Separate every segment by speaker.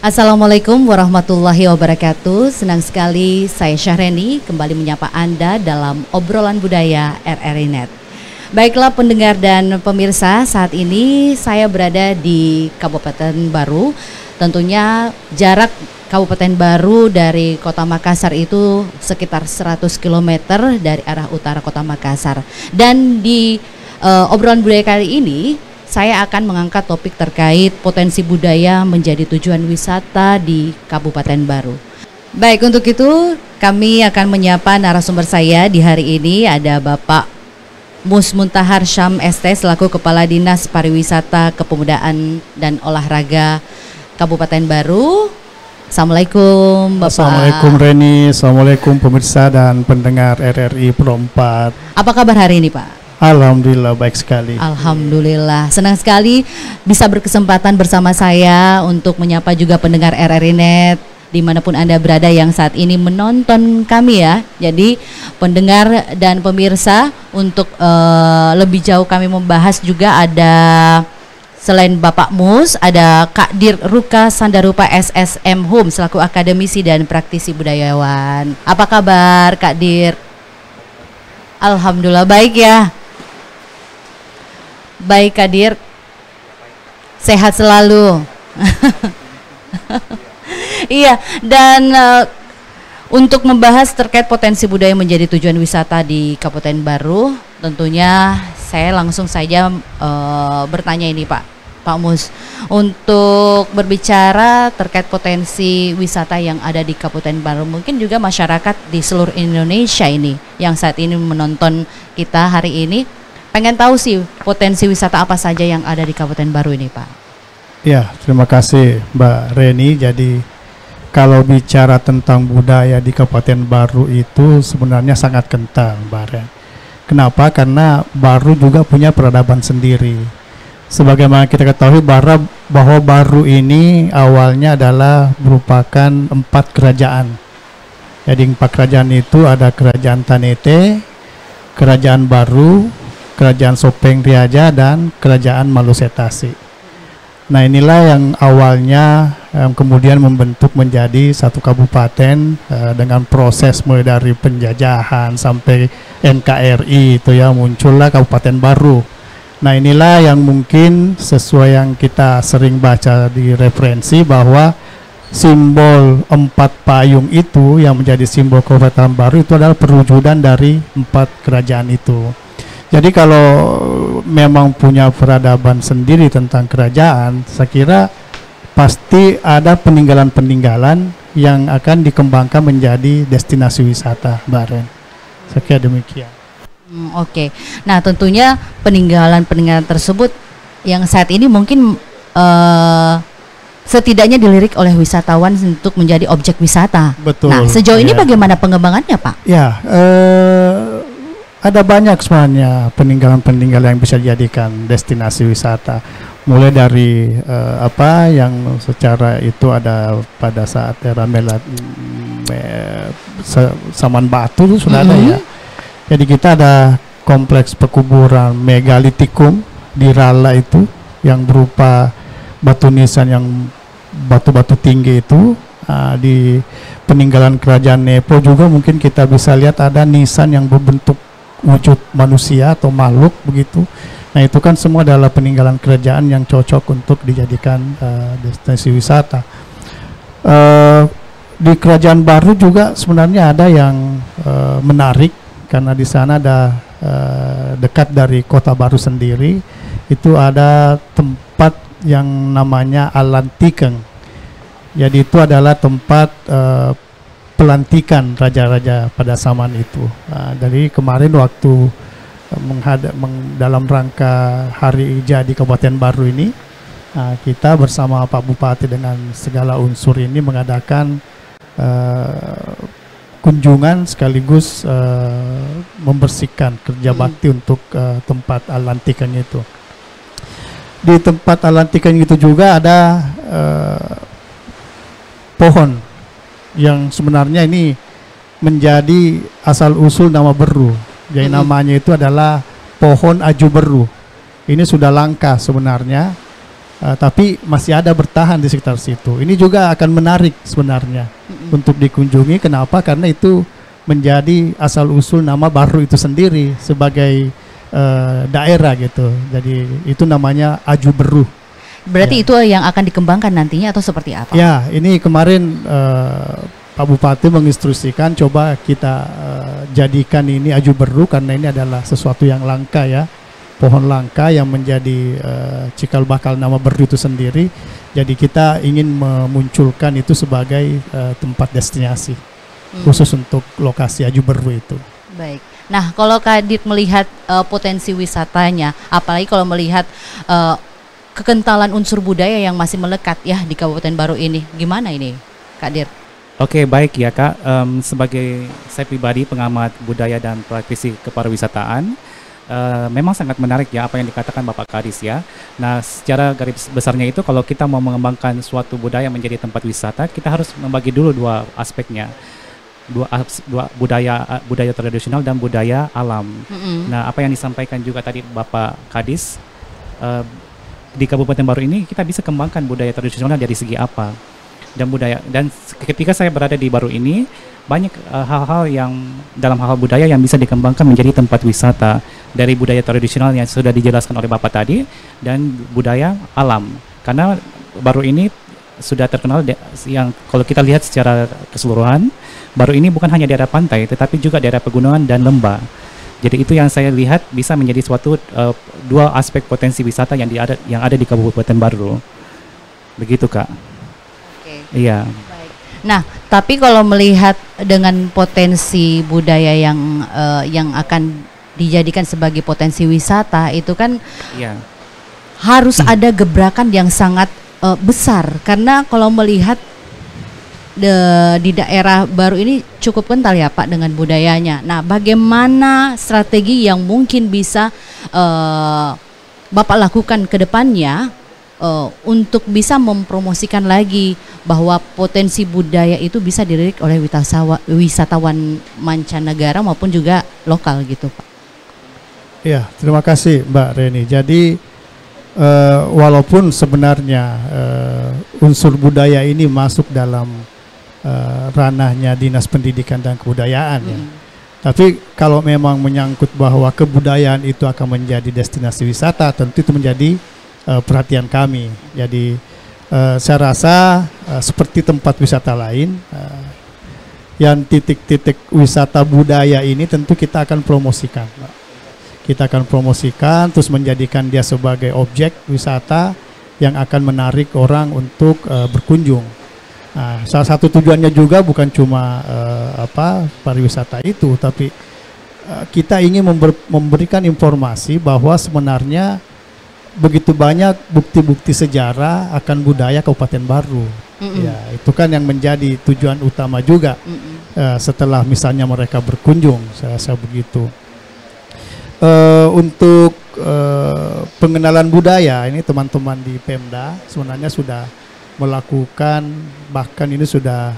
Speaker 1: Assalamualaikum warahmatullahi wabarakatuh. Senang sekali saya Syahreni kembali menyapa Anda dalam obrolan budaya RRI Net. Baiklah pendengar dan pemirsa, saat ini saya berada di Kabupaten Baru. Tentunya jarak Kabupaten Baru dari Kota Makassar itu sekitar 100 km dari arah utara Kota Makassar. Dan di obrolan budaya kali ini saya akan mengangkat topik terkait potensi budaya menjadi tujuan wisata di Kabupaten Baru. Baik, untuk itu kami akan menyapa narasumber saya di hari ini. Ada Bapak Mus Muntahar Syam ST selaku Kepala Dinas Pariwisata, Kepemudaan dan Olahraga Kabupaten Baru. Assalamualaikum Bapak.
Speaker 2: Assalamualaikum Reni, Assalamualaikum pemirsa dan pendengar RRI Pro 4.
Speaker 1: Apa kabar hari ini Pak?
Speaker 2: Alhamdulillah baik sekali.
Speaker 1: Alhamdulillah, senang sekali bisa berkesempatan bersama saya untuk menyapa juga pendengar RRI Net dimanapun Anda berada yang saat ini menonton kami ya. Jadi pendengar dan pemirsa, untuk lebih jauh kami membahas juga ada selain Bapak Mus, ada Kak Dir Ruka Sandarupa SSM Hum selaku akademisi dan praktisi budayawan. Apa kabar Kak Dir? Alhamdulillah baik ya. Baik Kak Dir, sehat selalu. Iya, dan untuk membahas terkait potensi budaya menjadi tujuan wisata di Kabupaten Baru, tentunya saya langsung saja bertanya ini Pak Mus, untuk berbicara terkait potensi wisata yang ada di Kabupaten Baru, mungkin juga masyarakat di seluruh Indonesia ini yang saat ini menonton kita hari ini pengen tahu sih potensi wisata apa saja yang ada di Kabupaten Baru ini Pak.
Speaker 2: Ya, terima kasih Mbak Reni. Jadi kalau bicara tentang budaya di Kabupaten Baru itu sebenarnya sangat kental Mbak Ren. Kenapa? Karena Baru juga punya peradaban sendiri. Sebagaimana kita ketahui bahwa Baru ini awalnya adalah merupakan 4 kerajaan. Jadi 4 kerajaan itu ada Kerajaan Tanete, Kerajaan Baru, Kerajaan Sopeng Riaja, dan Kerajaan Malusetasi. Nah inilah yang awalnya kemudian membentuk menjadi satu kabupaten dengan proses mulai dari penjajahan sampai NKRI itu ya, muncullah Kabupaten Baru. Nah inilah yang mungkin sesuai yang kita sering baca di referensi bahwa simbol 4 payung itu yang menjadi simbol Kabupaten Baru itu adalah perwujudan dari 4 kerajaan itu. Jadi kalau memang punya peradaban sendiri tentang kerajaan, saya kira pasti ada peninggalan-peninggalan yang akan dikembangkan menjadi destinasi wisata, Mbak Ren. Saya kira demikian.
Speaker 1: Oke. Nah tentunya peninggalan-peninggalan tersebut yang saat ini mungkin setidaknya dilirik oleh wisatawan untuk menjadi objek wisata.
Speaker 2: Betul.
Speaker 1: Nah sejauh ini bagaimana pengembangannya Pak?
Speaker 2: Ya, ada banyak sebenarnya peninggalan-peninggalan yang bisa dijadikan destinasi wisata. Mulai dari apa yang secara itu ada pada saat era Saman Batu itu sudah ada ya. Jadi kita ada kompleks pekuburan megalitikum di Rala itu yang berupa batu nisan yang batu-batu tinggi itu. Di peninggalan kerajaan Nepo juga mungkin kita bisa lihat ada nisan yang berbentuk wujud manusia atau makhluk begitu. Nah itu kan semua adalah peninggalan kerajaan yang cocok untuk dijadikan destinasi wisata. Di Kerajaan Baru juga sebenarnya ada yang menarik karena di sana ada dekat dari Kota Baru sendiri itu ada tempat yang namanya Alantikeng. Jadi itu adalah tempat pelantikan raja-raja pada zaman itu. Dari kemarin waktu dalam rangka Hari Jadi Kabupaten Baru ini, kita bersama Pak Bupati dengan segala unsur ini mengadakan kunjungan sekaligus membersihkan kerja bakti untuk tempat Alantikan itu. Di tempat Alantikan itu juga ada pohon yang sebenarnya ini menjadi asal usul nama Beru. Jadi namanya itu adalah pohon aju beru. Ini sudah langka sebenarnya tapi masih ada bertahan di sekitar situ. Ini juga akan menarik sebenarnya untuk dikunjungi. Kenapa? Karena itu menjadi asal-usul nama baru itu sendiri sebagai daerah gitu. Jadi itu namanya Aju Beru.
Speaker 1: Berarti itu yang akan dikembangkan nantinya atau seperti apa?
Speaker 2: Ya, ini kemarin Pak Bupati menginstruksikan coba kita jadikan ini Aju Beru karena ini adalah sesuatu yang langka ya. Pohon langka yang menjadi cikal bakal nama Beru itu sendiri. Jadi kita ingin memunculkan itu sebagai tempat destinasi khusus untuk lokasi Aju Beru itu.
Speaker 1: Baik. Nah, kalau Kak Dit melihat potensi wisatanya, apalagi kalau melihat kekentalan unsur budaya yang masih melekat ya di Kabupaten Baru ini, gimana ini, Kak Dit?
Speaker 3: Oke, baik ya Kak. Sebagai saya pribadi pengamat budaya dan praktisi kepariwisataan, memang sangat menarik ya apa yang dikatakan Bapak Kadis ya. Nah, secara garis besarnya itu kalau kita mau mengembangkan suatu budaya menjadi tempat wisata, kita harus membagi dulu dua aspeknya. Dua budaya tradisional dan budaya alam. Nah, apa yang disampaikan juga tadi Bapak Kadis, di Kabupaten Baru ini kita bisa kembangkan budaya tradisional dari segi apa? Dan ketika saya berada di Baru ini banyak hal-hal yang dalam hal budaya yang bisa dikembangkan menjadi tempat wisata, dari budaya tradisional yang sudah dijelaskan oleh Bapak tadi dan budaya alam. Karena Baru ini sudah terkenal yang kalau kita lihat secara keseluruhan, Baru ini bukan hanya daerah pantai tetapi juga daerah pegunungan dan lembah. Jadi itu yang saya lihat bisa menjadi suatu dua aspek potensi wisata yang ada di Kabupaten Baru. Begitu Kak.
Speaker 1: Oke.
Speaker 3: Iya.
Speaker 1: Baik. Nah, tapi kalau melihat dengan potensi budaya yang akan dijadikan sebagai potensi wisata itu kan harus ada gebrakan yang sangat besar, karena kalau melihat di daerah Baru ini cukup kental ya Pak dengan budayanya. Nah, bagaimana strategi yang mungkin bisa Bapak lakukan ke depannya untuk bisa mempromosikan lagi bahwa potensi budaya itu bisa dilirik oleh wisatawan mancanegara maupun juga lokal gitu Pak?
Speaker 2: Ya, terima kasih Mbak Reni. Jadi walaupun sebenarnya unsur budaya ini masuk dalam ranahnya Dinas Pendidikan dan Kebudayaan ya. Tapi kalau memang menyangkut bahwa kebudayaan itu akan menjadi destinasi wisata, tentu itu menjadi perhatian kami. Jadi saya rasa seperti tempat wisata lain, yang titik-titik wisata budaya ini tentu kita akan promosikan. Kita akan promosikan terus menjadikan dia sebagai objek wisata yang akan menarik orang untuk berkunjung. Nah, salah satu tujuannya juga bukan cuma pariwisata itu, tapi kita ingin memberikan informasi bahwa sebenarnya begitu banyak bukti-bukti sejarah akan budaya Kabupaten Baru. Ya, itu kan yang menjadi tujuan utama juga setelah misalnya mereka berkunjung, saya rasa begitu. Untuk pengenalan budaya ini teman-teman di Pemda sebenarnya sudah melakukan, bahkan ini sudah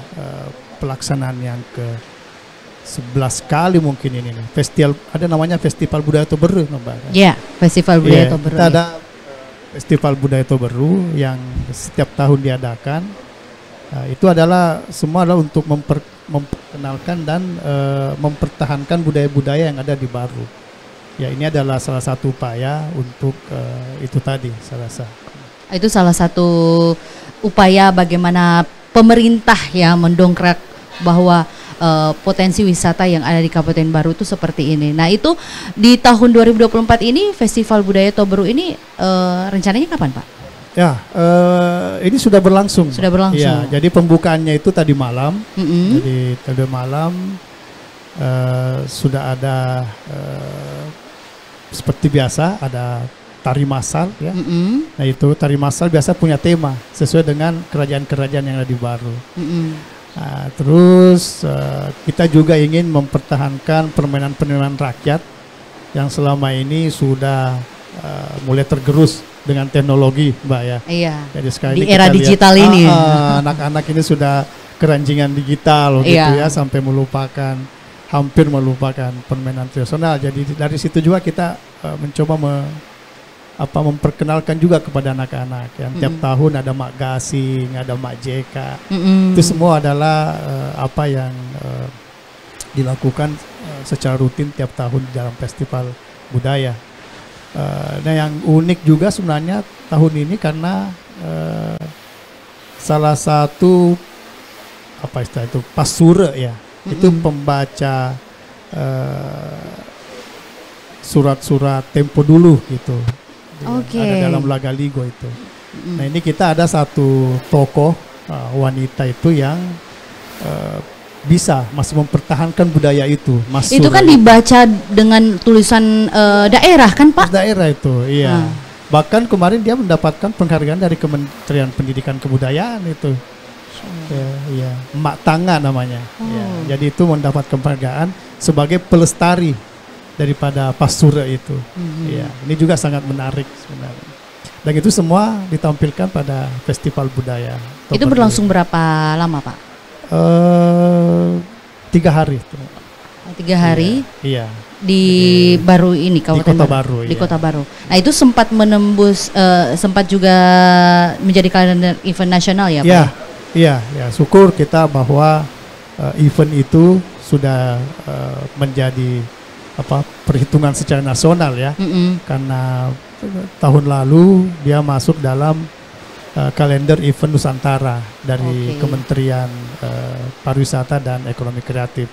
Speaker 2: pelaksanaan yang ke-11 kali mungkin ini nih. Festival, ada namanya Festival Budaya Toberu, Mbak.
Speaker 1: Iya, Festival Budaya Toberu.
Speaker 2: Kita ada Festival Budaya Toberu yang setiap tahun diadakan. Itu adalah semua adalah untuk memperkenalkan dan mempertahankan budaya-budaya yang ada di Baru. Ya, ini adalah salah satu upaya untuk itu tadi, saya rasa.
Speaker 1: Itu salah satu upaya bagaimana pemerintah ya mendongkrak bahwa potensi wisata yang ada di Kabupaten Baru itu seperti ini. Nah, itu di tahun 2024 ini Festival Budaya Toberu ini rencananya kapan Pak?
Speaker 2: Ya, ini sudah berlangsung.
Speaker 1: Sudah berlangsung.
Speaker 2: Ya, jadi pembukaannya itu tadi malam. Jadi tadi malam sudah ada seperti biasa ada tari massal ya. Nah, itu tari massal biasa punya tema sesuai dengan kerajaan-kerajaan yang ada di Baru. Nah, terus kita juga ingin mempertahankan permainan-permainan rakyat yang selama ini sudah mulai tergerus dengan teknologi, Mbak ya.
Speaker 1: Iya.
Speaker 2: Jadi sekali
Speaker 1: di era digital lihat, ini
Speaker 2: anak-anak ini sudah keranjingan digital gitu ya, sampai hampir melupakan permainan tradisional. Jadi dari situ juga kita mencoba memperkenalkan juga kepada anak-anak. Yang tiap tahun ada Mak Gasing, ada Mak JK. Itu semua adalah apa yang dilakukan secara rutin tiap tahun dalam festival budaya. Nah, yang unik juga sebenarnya tahun ini karena salah satu apa istilah itu pasure ya, itu pembaca surat-surat tempo dulu gitu. Ada dalam Lagaligo itu. Nah, ini kita ada satu tokoh wanita itu yang bisa masih mempertahankan budaya itu.
Speaker 1: Itu kan dibaca dengan tulisan daerah kan, Pak?
Speaker 2: Daerah itu, iya. Bahkan kemarin dia mendapatkan penghargaan dari Kementerian Pendidikan Kebudayaan itu. Iya, Mak Tanga namanya. Ya, jadi itu mendapatkan penghargaan sebagai pelestari daripada pasture itu. Ya, ini juga sangat menarik sebenarnya. Dan itu semua ditampilkan pada festival budaya.
Speaker 1: Itu berlangsung berapa lama, Pak?
Speaker 2: 3 hari.
Speaker 1: 3 hari?
Speaker 2: Iya.
Speaker 1: Di Baru ini, Kabupaten
Speaker 2: Baru.
Speaker 1: Di Kota Baru. Nah, itu sempat menembus, sempat juga menjadi kalender event nasional ya, Pak?
Speaker 2: Iya. Syukur kita bahwa event itu sudah menjadi perhitungan secara nasional ya, karena tahun lalu dia masuk dalam kalender event Nusantara dari Kementerian Pariwisata dan Ekonomi Kreatif.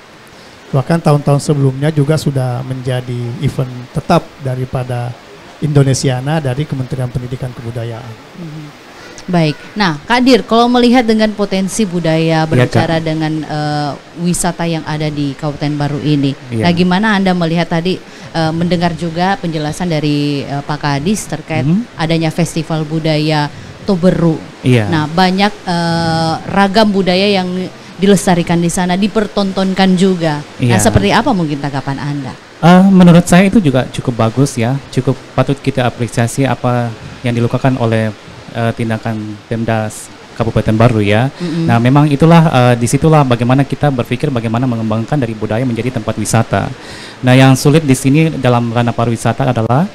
Speaker 2: Bahkan tahun-tahun sebelumnya juga sudah menjadi event tetap daripada Indonesiana dari Kementerian Pendidikan Kebudayaan.
Speaker 1: Baik, nah Kak Dir, kalau melihat dengan potensi budaya berbicara dengan wisata yang ada di Kabupaten Baru ini, nah gimana Anda melihat tadi mendengar juga penjelasan dari Pak Kadis terkait adanya festival budaya Toberu. Nah, banyak ragam budaya yang dilestarikan di sana, dipertontonkan juga. Nah, seperti apa mungkin tanggapan Anda?
Speaker 3: Menurut saya itu juga cukup bagus ya, cukup patut kita apresiasi apa yang dilakukan oleh tindakan Pemda Kabupaten Baru ya. Nah, memang itulah disitulah bagaimana kita berpikir bagaimana mengembangkan dari budaya menjadi tempat wisata. Nah, yang sulit di sini dalam ranah pariwisata adalah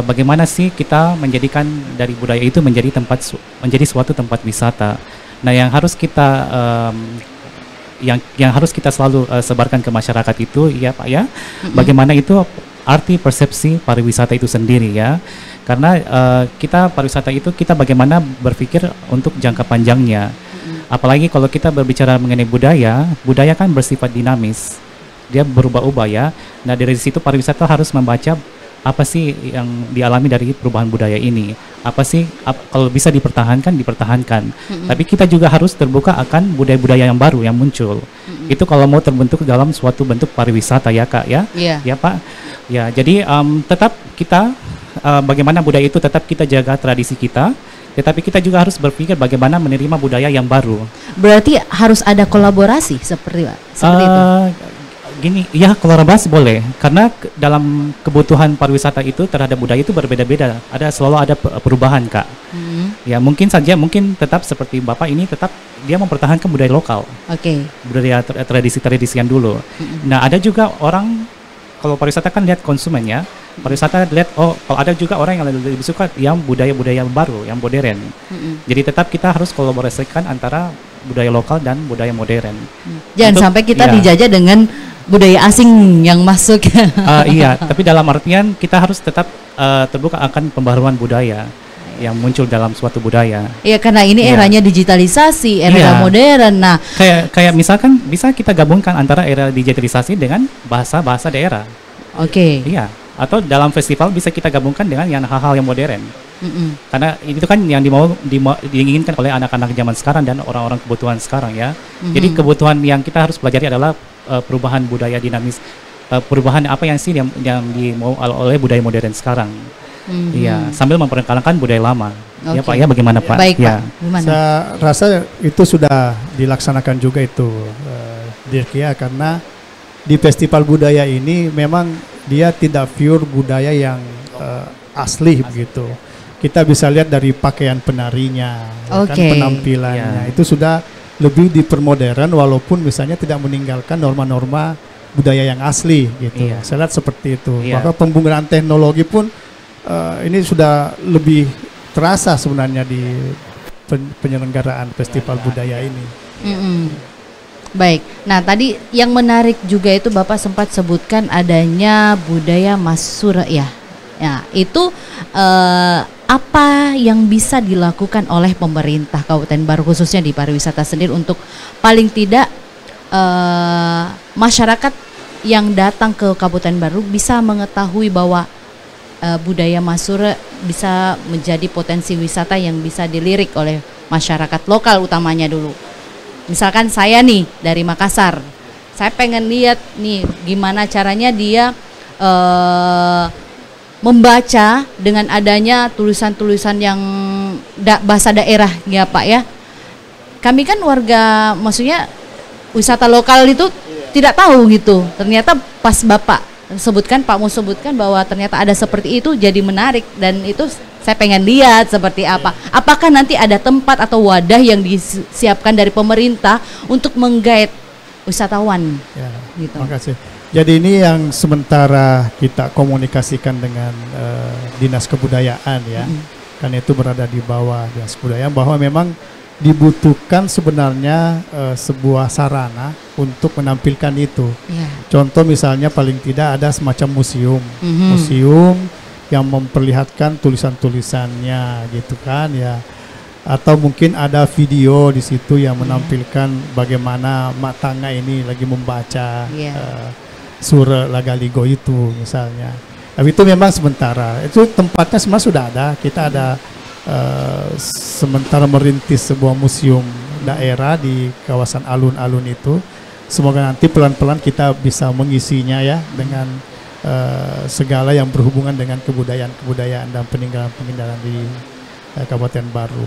Speaker 3: bagaimana sih kita menjadikan dari budaya itu menjadi suatu tempat wisata. Nah, yang harus kita yang harus kita selalu sebarkan ke masyarakat itu ya Pak ya, bagaimana itu arti persepsi pariwisata itu sendiri ya. Karena kita pariwisata itu kita bagaimana berpikir untuk jangka panjangnya. Apalagi kalau kita berbicara mengenai budaya kan bersifat dinamis, dia berubah-ubah ya. Nah, dari situ pariwisata harus membaca apa sih yang dialami dari perubahan budaya ini, apa sih kalau bisa dipertahankan. Tapi kita juga harus terbuka akan budaya-budaya yang baru yang muncul. Itu kalau mau terbentuk dalam suatu bentuk pariwisata ya Kak ya. Ya Pak ya. Jadi tetap kita bagaimana budaya itu tetap kita jaga tradisi kita, tetapi kita juga harus berpikir bagaimana menerima budaya yang baru.
Speaker 1: Berarti harus ada kolaborasi seperti itu.
Speaker 3: Gini, ya kolaborasi boleh, karena dalam kebutuhan pariwisata itu terhadap budaya itu berbeda-beda. Selalu ada perubahan Kak. Ya mungkin tetap seperti Bapak ini tetap dia mempertahankan budaya lokal. Budaya tradisi yang dulu. Nah, ada juga orang kalau pariwisata kan lihat konsumennya. Pariwisata lihat kalau ada juga orang yang lebih suka yang budaya-budaya baru, yang modern. Jadi tetap kita harus kolaborasikan antara budaya lokal dan budaya modern.
Speaker 1: Jangan sampai kita dijajah dengan budaya asing yang masuk.
Speaker 3: Iya, tapi dalam artian kita harus tetap terbuka akan pembaruan budaya yang muncul dalam suatu budaya. Iya, karena ini eranya digitalisasi, era modern. Nah, kayak misalkan bisa kita gabungkan antara era digitalisasi dengan bahasa-bahasa daerah. Iya. Atau dalam festival bisa kita gabungkan dengan yang hal-hal yang modern. Karena itu kan yang diinginkan oleh anak-anak zaman sekarang dan orang-orang kebutuhan sekarang ya. Jadi kebutuhan yang kita harus pelajari adalah perubahan budaya dinamis, perubahan apa yang dimau oleh budaya modern sekarang. Iya, sambil memperkenalkan budaya lama. Ya Pak ya, bagaimana Pak?
Speaker 1: Baik
Speaker 3: ya.
Speaker 1: Pak, gimana?
Speaker 2: Saya rasa itu sudah dilaksanakan juga itu Dirkia, karena di festival budaya ini memang dia tidak pure budaya yang asli begitu. Kita bisa lihat dari pakaian penarinya, kan penampilannya itu sudah lebih dipermodern walaupun misalnya tidak meninggalkan norma-norma budaya yang asli gitu. Saya lihat seperti itu. Maka penggunaan teknologi pun ini sudah lebih terasa sebenarnya di penyelenggaraan festival budaya ini.
Speaker 1: Baik, nah tadi yang menarik juga itu Bapak sempat sebutkan adanya budaya Masura ya. Ya, itu apa yang bisa dilakukan oleh pemerintah Kabupaten Baru khususnya di pariwisata sendiri untuk paling tidak masyarakat yang datang ke Kabupaten Baru bisa mengetahui bahwa budaya Masura bisa menjadi potensi wisata yang bisa dilirik oleh masyarakat lokal utamanya dulu. Misalkan saya nih dari Makassar, saya pengen lihat nih gimana caranya dia membaca dengan adanya tulisan-tulisan yang bahasa daerah ya Pak ya. Kami kan warga, maksudnya wisata lokal itu tidak tahu gitu. Ternyata pas Bapak sebutkan, Pak Mus sebutkan bahwa ternyata ada seperti itu, jadi menarik dan itu saya pengen lihat seperti apa. Apakah nanti ada tempat atau wadah yang disiapkan dari pemerintah untuk menggait wisatawan?
Speaker 2: Ya,
Speaker 1: gitu.
Speaker 2: Terima kasih. Jadi ini yang sementara kita komunikasikan dengan Dinas Kebudayaan ya, kan itu berada di bawah Dinas Kebudayaan, bahwa memang dibutuhkan sebenarnya sebuah sarana untuk menampilkan itu. Contoh misalnya paling tidak ada semacam museum, museum yang memperlihatkan tulisan-tulisannya gitu kan ya, atau mungkin ada video di situ yang menampilkan bagaimana mak tangga ini lagi membaca surah Lagaligo itu misalnya. Tapi itu memang sementara, itu tempatnya sebenarnya sudah ada, kita ada sementara merintis sebuah museum daerah di kawasan alun-alun itu. Semoga nanti pelan-pelan kita bisa mengisinya ya dengan segala yang berhubungan dengan kebudayaan dan peninggalan-peninggalan di Kabupaten Baru.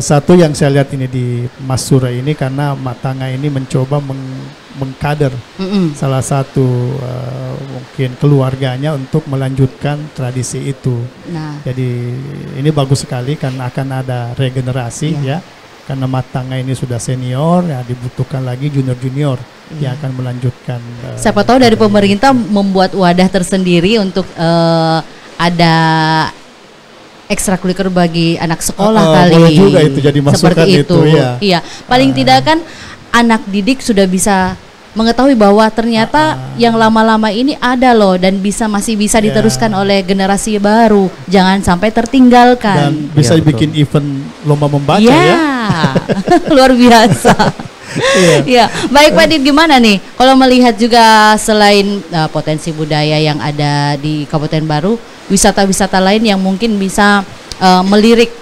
Speaker 2: Satu yang saya lihat ini di Masura ini, karena Matanga ini mencoba mengkader salah satu mungkin keluarganya untuk melanjutkan tradisi itu. Jadi ini bagus sekali karena akan ada regenerasi ya. Karena Matanga ini sudah senior ya, dibutuhkan lagi junior-junior yang akan melanjutkan.
Speaker 1: Siapa tahu dari pemerintah membuat wadah tersendiri untuk ada ekstrakurikuler bagi anak sekolah kali.
Speaker 2: Boleh juga itu jadi masukan itu.
Speaker 1: Iya, paling tidak kan anak didik sudah bisa mengetahui bahwa ternyata yang lama-lama ini ada loh dan masih bisa diteruskan oleh generasi baru. Jangan sampai tertinggalkan.
Speaker 2: Dan bisa bikin event lomba membaca ya.
Speaker 1: Luar biasa. Ya, baik Pak Dit, gimana nih kalau melihat juga selain potensi budaya yang ada di Kabupaten Baru, wisata-wisata lain yang mungkin bisa melirik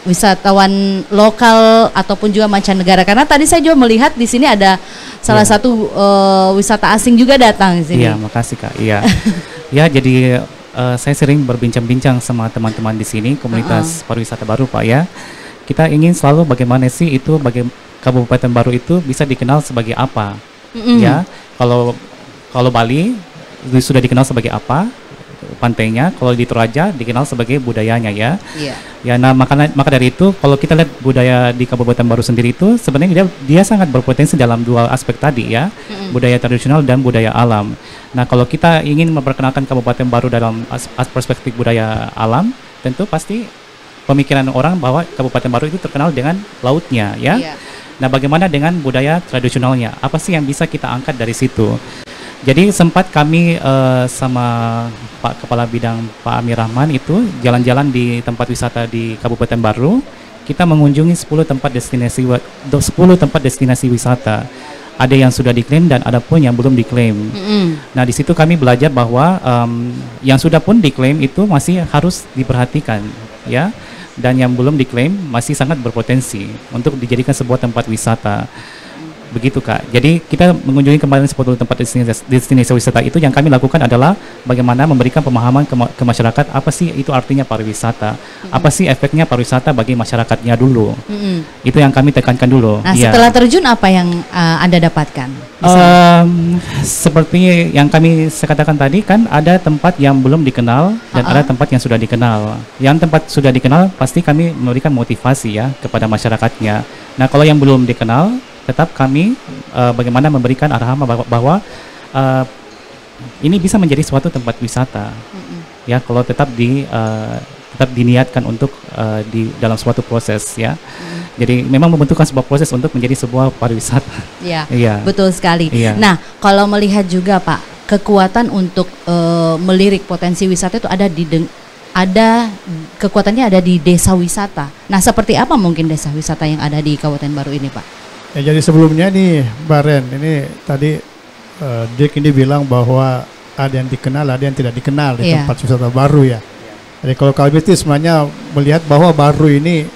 Speaker 1: wisatawan lokal ataupun juga mancanegara, karena tadi saya juga melihat di sini ada salah satu wisata asing juga datang di sini.
Speaker 3: Iya, makasih Kak. Iya. Ya, jadi saya sering berbincang-bincang sama teman-teman di sini komunitas pariwisata Baru Pak ya. Kita ingin selalu bagaimana sih itu Kabupaten Baru itu bisa dikenal sebagai apa? Ya, kalau Bali sudah dikenal sebagai apa? Pantainya, kalau di Toraja dikenal sebagai budayanya ya. Ya, nah maka dari itu kalau kita lihat budaya di Kabupaten Baru sendiri itu sebenarnya dia sangat berpotensi dalam dua aspek tadi ya, budaya tradisional dan budaya alam. Nah, kalau kita ingin memperkenalkan Kabupaten Baru dalam perspektif budaya alam, tentu pasti pemikiran orang bahwa Kabupaten Baru itu terkenal dengan lautnya ya. Nah, bagaimana dengan budaya tradisionalnya? Apa sih yang bisa kita angkat dari situ? Jadi sempat kami sama Pak Kepala Bidang Pak Amir Rahman itu jalan-jalan di tempat wisata di Kabupaten Baru. Kita mengunjungi 10 tempat destinasi wisata. Ada yang sudah diklaim dan ada pun yang belum diklaim. Nah, di situ kami belajar bahwa yang sudah pun diklaim itu masih harus diperhatikan ya. Dan yang belum diklaim masih sangat berpotensi untuk dijadikan sebuah tempat wisata. Begitu Kak. Jadi kita mengunjungi kembali 10 tempat destinasi wisata itu, yang kami lakukan adalah bagaimana memberikan pemahaman ke masyarakat apa sih itu artinya pariwisata, apa sih efeknya pariwisata bagi masyarakatnya dulu. Itu yang kami tekankan dulu.
Speaker 1: Nah, setelah terjun apa yang Anda dapatkan?
Speaker 3: Seperti yang saya katakan tadi kan, ada tempat yang belum dikenal dan ada tempat yang sudah dikenal. Yang tempat sudah dikenal pasti kami memberikan motivasi ya kepada masyarakatnya. Nah, kalau yang belum dikenal tetap kami bagaimana memberikan arahan bahwa ini bisa menjadi suatu tempat wisata. Ya, kalau tetap diniatkan untuk di dalam suatu proses ya. Jadi memang membentukkan sebuah proses untuk menjadi sebuah pariwisata.
Speaker 1: Iya,
Speaker 3: Iya.
Speaker 1: betul sekali.
Speaker 3: Iya.
Speaker 1: Nah, kalau melihat juga Pak, kekuatan untuk melirik potensi wisata itu kekuatannya ada di desa wisata. Nah, seperti apa mungkin desa wisata yang ada di Kabupaten Baru ini, Pak?
Speaker 2: Ya, jadi sebelumnya nih, Mbak Ren, ini tadi Dick ini bilang bahwa ada yang dikenal, ada yang tidak dikenal di tempat wisata baru ya. Jadi kalau kami itu sebenarnya melihat bahwa Baru ini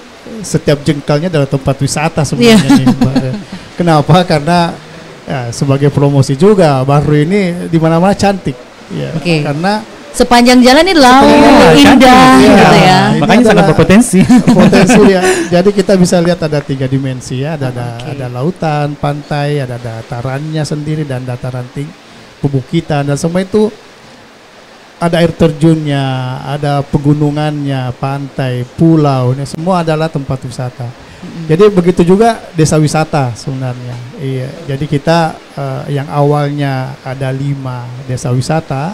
Speaker 2: setiap jengkalnya adalah tempat wisata sebenarnya nih, Mbak Ren. Kenapa? Karena ya, sebagai promosi juga Baru ini di mana-mana cantik. Ya, karena
Speaker 1: sepanjang jalan ini laut indah gitu ya.
Speaker 3: Makanya sangat berpotensi.
Speaker 2: Potensi ya. Jadi kita bisa lihat ada 3 dimensi ya. Ada lautan, pantai, ada datarannya sendiri dan dataran tinggi, pebukitan dan semua itu ada air terjunnya, ada pegunungannya, pantai, pulau, ini semua adalah tempat wisata. Jadi begitu juga desa wisata sebenarnya. Iya. Jadi kita yang awalnya ada 5 desa wisata.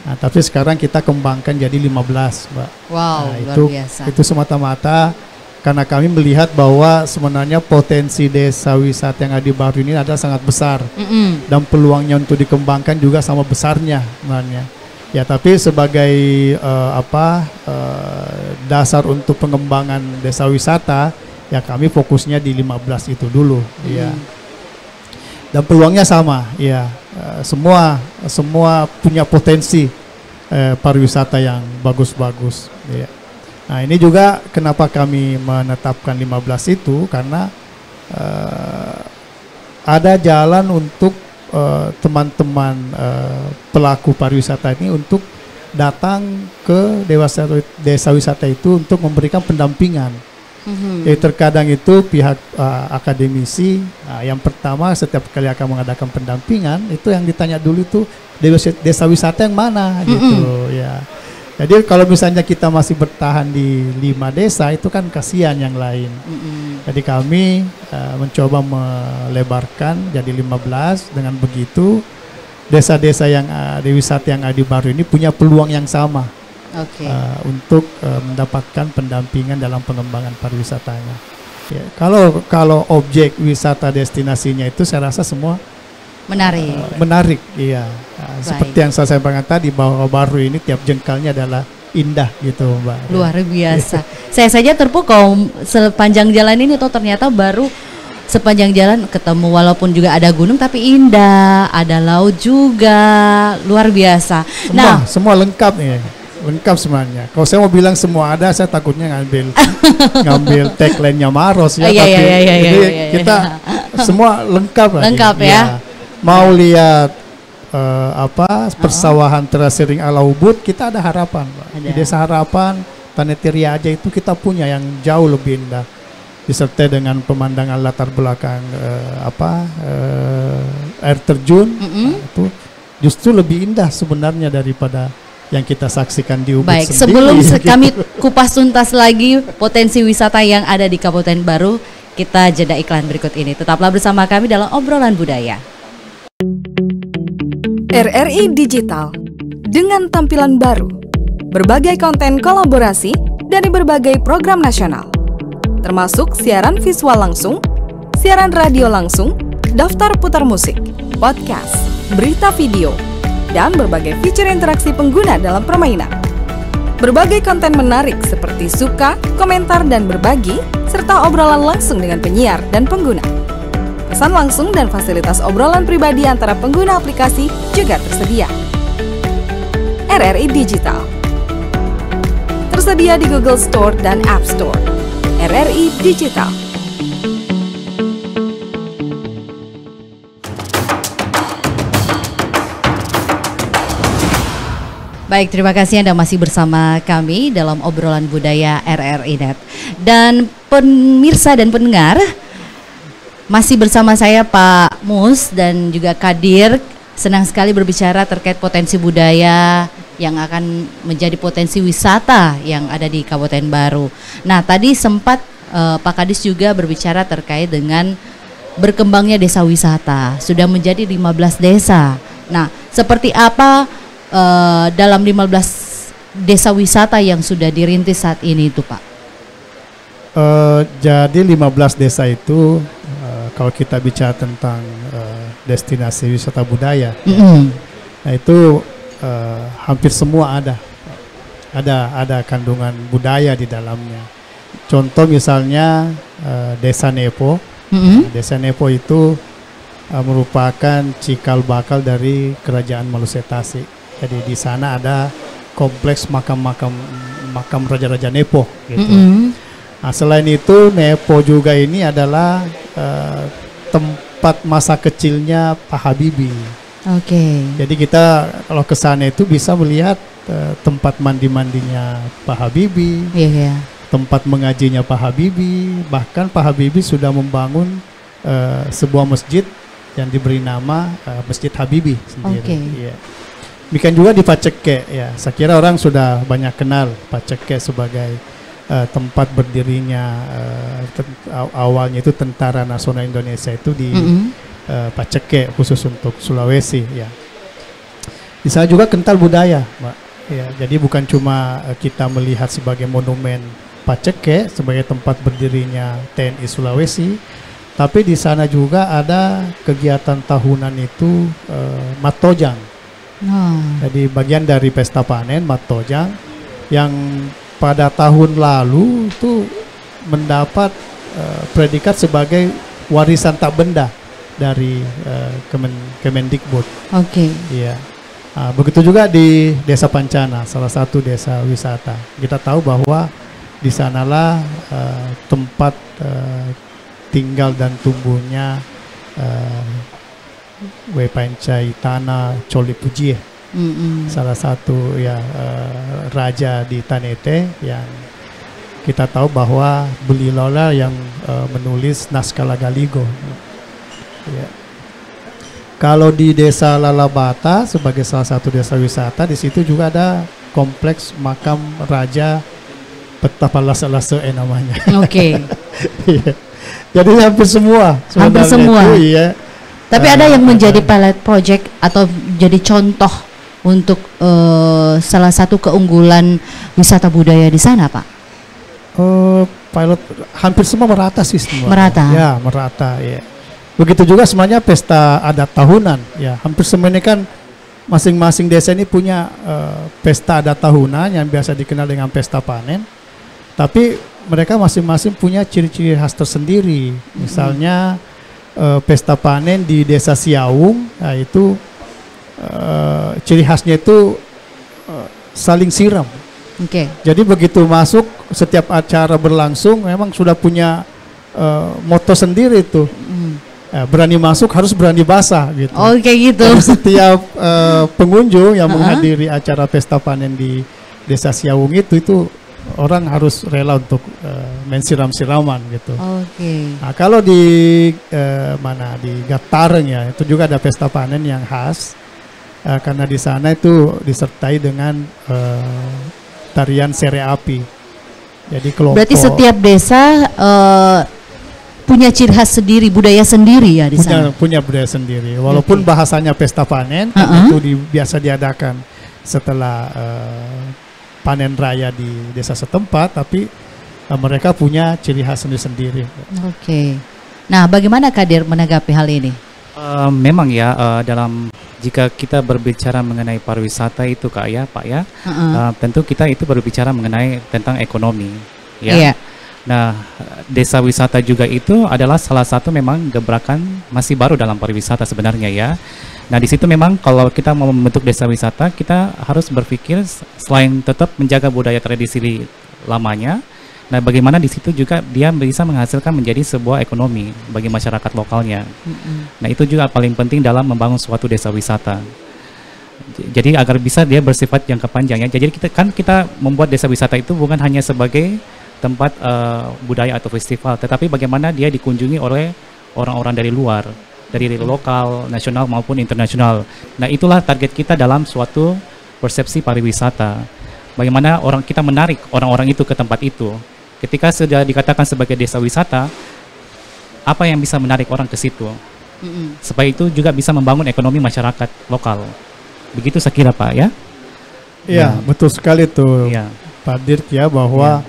Speaker 2: Nah, tapi sekarang kita kembangkan jadi 15, Mbak.
Speaker 1: Wow,
Speaker 2: nah,
Speaker 1: luar biasa.
Speaker 2: Itu semata-mata karena kami melihat bahwa sebenarnya potensi desa wisata yang ada di Baru ini adalah sangat besar. Dan peluangnya untuk dikembangkan juga sama besarnya sebenarnya. Ya, tapi sebagai dasar untuk pengembangan desa wisata, ya kami fokusnya di 15 itu dulu, ya. Dan peluangnya sama, ya. Semua punya potensi pariwisata yang bagus-bagus. Ya. Nah, ini juga kenapa kami menetapkan 15 itu karena ada jalan untuk teman-teman pelaku pariwisata ini untuk datang ke desa wisata itu untuk memberikan pendampingan. Jadi terkadang itu pihak akademisi yang pertama setiap kali akan mengadakan pendampingan itu yang ditanya dulu itu desa wisata yang mana gitu ya. Jadi kalau misalnya kita masih bertahan di 5 desa itu kan kasihan yang lain. Jadi kami mencoba melebarkan jadi 15. Dengan begitu desa-desa yang di wisata yang ada di Baru ini punya peluang yang sama. Untuk mendapatkan pendampingan dalam pengembangan pariwisatanya. Ya, kalau objek wisata destinasinya itu saya rasa semua menarik, iya. Seperti yang saya sampaikan tadi bahwa Baru ini tiap jengkalnya adalah indah gitu, Mbak.
Speaker 1: Luar biasa. Saya saja terpukau sepanjang jalan ini tuh ternyata Baru sepanjang jalan ketemu walaupun juga ada gunung tapi indah, ada laut juga, luar biasa.
Speaker 2: Semua lengkap nih. Lengkap sebenarnya. Kalau saya mau bilang semua ada, saya takutnya ngambil tagline-nya Maros ya. Jadi kita semua lengkap lah.
Speaker 1: Lengkap ya.
Speaker 2: Mau lihat persawahan terasering ala Ubud, kita ada Harapan, Pak. Di Desa Harapan, Tanetiria aja itu kita punya yang jauh lebih indah. Disertai dengan pemandangan latar belakang air terjun, itu justru lebih indah sebenarnya daripada yang kita saksikan di Ubud sendiri.
Speaker 1: Sebelum kami kupas tuntas lagi potensi wisata yang ada di Kabupaten Baru, kita jeda iklan berikut ini. Tetaplah bersama kami dalam Obrolan Budaya.
Speaker 4: RRI Digital dengan tampilan baru, berbagai konten kolaborasi dari berbagai program nasional, termasuk siaran visual langsung, siaran radio langsung, daftar putar musik, podcast, berita video, dan berbagai fitur interaksi pengguna dalam permainan. Berbagai konten menarik seperti suka, komentar, dan berbagi, serta obrolan langsung dengan penyiar dan pengguna. Pesan langsung dan fasilitas obrolan pribadi antara pengguna aplikasi juga tersedia. RRI Digital tersedia di Google Store dan App Store. RRI Digital.
Speaker 1: Baik, terima kasih Anda masih bersama kami dalam Obrolan Budaya RRI Net. Dan pemirsa dan pendengar, masih bersama saya Pak Mus dan juga Kadir. Senang sekali berbicara terkait potensi budaya yang akan menjadi potensi wisata yang ada di Kabupaten Baru. Nah, tadi sempat Pak Kadis juga berbicara terkait dengan berkembangnya desa wisata. Sudah menjadi 15 desa Nah, seperti apa dalam 15 desa wisata yang sudah dirintis saat ini itu Pak?
Speaker 2: Jadi 15 desa itu kalau kita bicara tentang destinasi wisata budaya, nah itu hampir semua ada kandungan budaya di dalamnya. Contoh misalnya Desa Nepo. Desa Nepo itu merupakan cikal bakal dari Kerajaan Maluku Tasik. Jadi di sana ada kompleks makam Raja-Raja Nepo gitu. Nah, selain itu Nepo juga ini adalah tempat masa kecilnya Pak Habibie.
Speaker 1: Oke.
Speaker 2: Jadi kita kalau ke sana itu bisa melihat tempat mandi-mandinya Pak Habibie.
Speaker 1: Iya.
Speaker 2: Tempat mengajinya Pak Habibie, bahkan Pak Habibie sudah membangun sebuah masjid yang diberi nama Masjid Habibie sendiri. Iya. Demikian juga di Paceke, ya. Saya kira orang sudah banyak kenal Paceke sebagai tempat berdirinya awalnya itu Tentara Nasional Indonesia itu di Paceke, khusus untuk Sulawesi, ya. Di sana juga kental budaya, Mbak. Ya, jadi bukan cuma kita melihat sebagai monumen Paceke sebagai tempat berdirinya TNI Sulawesi, tapi di sana juga ada kegiatan tahunan itu Matojang. Jadi bagian dari pesta panen Matojang yang pada tahun lalu itu mendapat predikat sebagai warisan tak benda dari Kemendikbud.
Speaker 1: Oke.
Speaker 2: Iya. Begitu juga di Desa Pancana, salah satu desa wisata. Kita tahu bahwa di sanalah tempat tinggal dan tumbuhnya Wepancai Tanah Coli Pujie, salah satu ya raja di Tanete yang kita tahu bahwa beliau lah yang menulis naskah Lagaligo. Ya. Kalau di Desa Lalabata sebagai salah satu desa wisata, di situ juga ada kompleks makam Raja Petapa Lasa-Lasa namanya.
Speaker 1: Oke.
Speaker 2: Iya. Jadi hampir semua.
Speaker 1: Hampir semua.
Speaker 2: Itu, iya.
Speaker 1: Tapi ada yang menjadi pilot project atau jadi contoh untuk salah satu keunggulan wisata budaya di sana, Pak?
Speaker 2: Pilot hampir semua merata sih semua.
Speaker 1: Merata.
Speaker 2: Ya, merata. Ya. Begitu juga sebenarnya pesta adat tahunan. Ya, hampir semuanya kan masing-masing desa ini punya pesta adat tahunan yang biasa dikenal dengan pesta panen. Tapi mereka masing-masing punya ciri-ciri khas tersendiri. Misalnya pesta panen di Desa Siaung, nah itu ciri khasnya itu saling siram.
Speaker 1: Oke.
Speaker 2: Jadi begitu masuk, setiap acara berlangsung memang sudah punya moto sendiri tuh. Berani masuk harus berani basah gitu.
Speaker 1: Oke, gitu.
Speaker 2: Jadi setiap pengunjung yang menghadiri acara pesta panen di Desa Siaung itu orang harus rela untuk main siram-siraman gitu.
Speaker 1: Oke.
Speaker 2: Nah, kalau di di Gatareng ya, itu juga ada pesta panen yang khas karena di sana itu disertai dengan tarian sere api. Jadi kelompok.
Speaker 1: Berarti setiap desa punya ciri khas sendiri, budaya sendiri ya di sana.
Speaker 2: Punya budaya sendiri. Walaupun bahasanya pesta panen itu biasa diadakan setelah panen raya di desa setempat, tapi mereka punya ciri khas sendiri-sendiri. Oke.
Speaker 1: Nah, bagaimana Kadir menanggapi hal ini?
Speaker 3: Memang ya, dalam jika kita berbicara mengenai pariwisata itu Pak ya, tentu kita itu berbicara mengenai tentang ekonomi, ya.
Speaker 1: Iya.
Speaker 3: Nah, desa wisata juga itu adalah salah satu memang gebrakan masih baru dalam pariwisata sebenarnya ya. Nah, di situ memang kalau kita mau membentuk desa wisata, kita harus berpikir selain tetap menjaga budaya tradisi lamanya, nah bagaimana di situ juga dia bisa menghasilkan menjadi sebuah ekonomi bagi masyarakat lokalnya. Nah, itu juga paling penting dalam membangun suatu desa wisata. Jadi agar bisa dia bersifat jangka panjang ya. Jadi kita membuat desa wisata itu bukan hanya sebagai tempat budaya atau festival, tetapi bagaimana dia dikunjungi oleh orang-orang dari luar, dari lokal, nasional maupun internasional. Nah, itulah target kita dalam suatu persepsi pariwisata. Bagaimana kita menarik orang-orang itu ke tempat itu. Ketika sudah dikatakan sebagai desa wisata, apa yang bisa menarik orang ke situ? supaya itu juga bisa membangun ekonomi masyarakat lokal. Begitu saya kira Pak ya.
Speaker 2: Iya, betul sekali tuh
Speaker 3: Ya.
Speaker 2: Pak Dirk ya, bahwa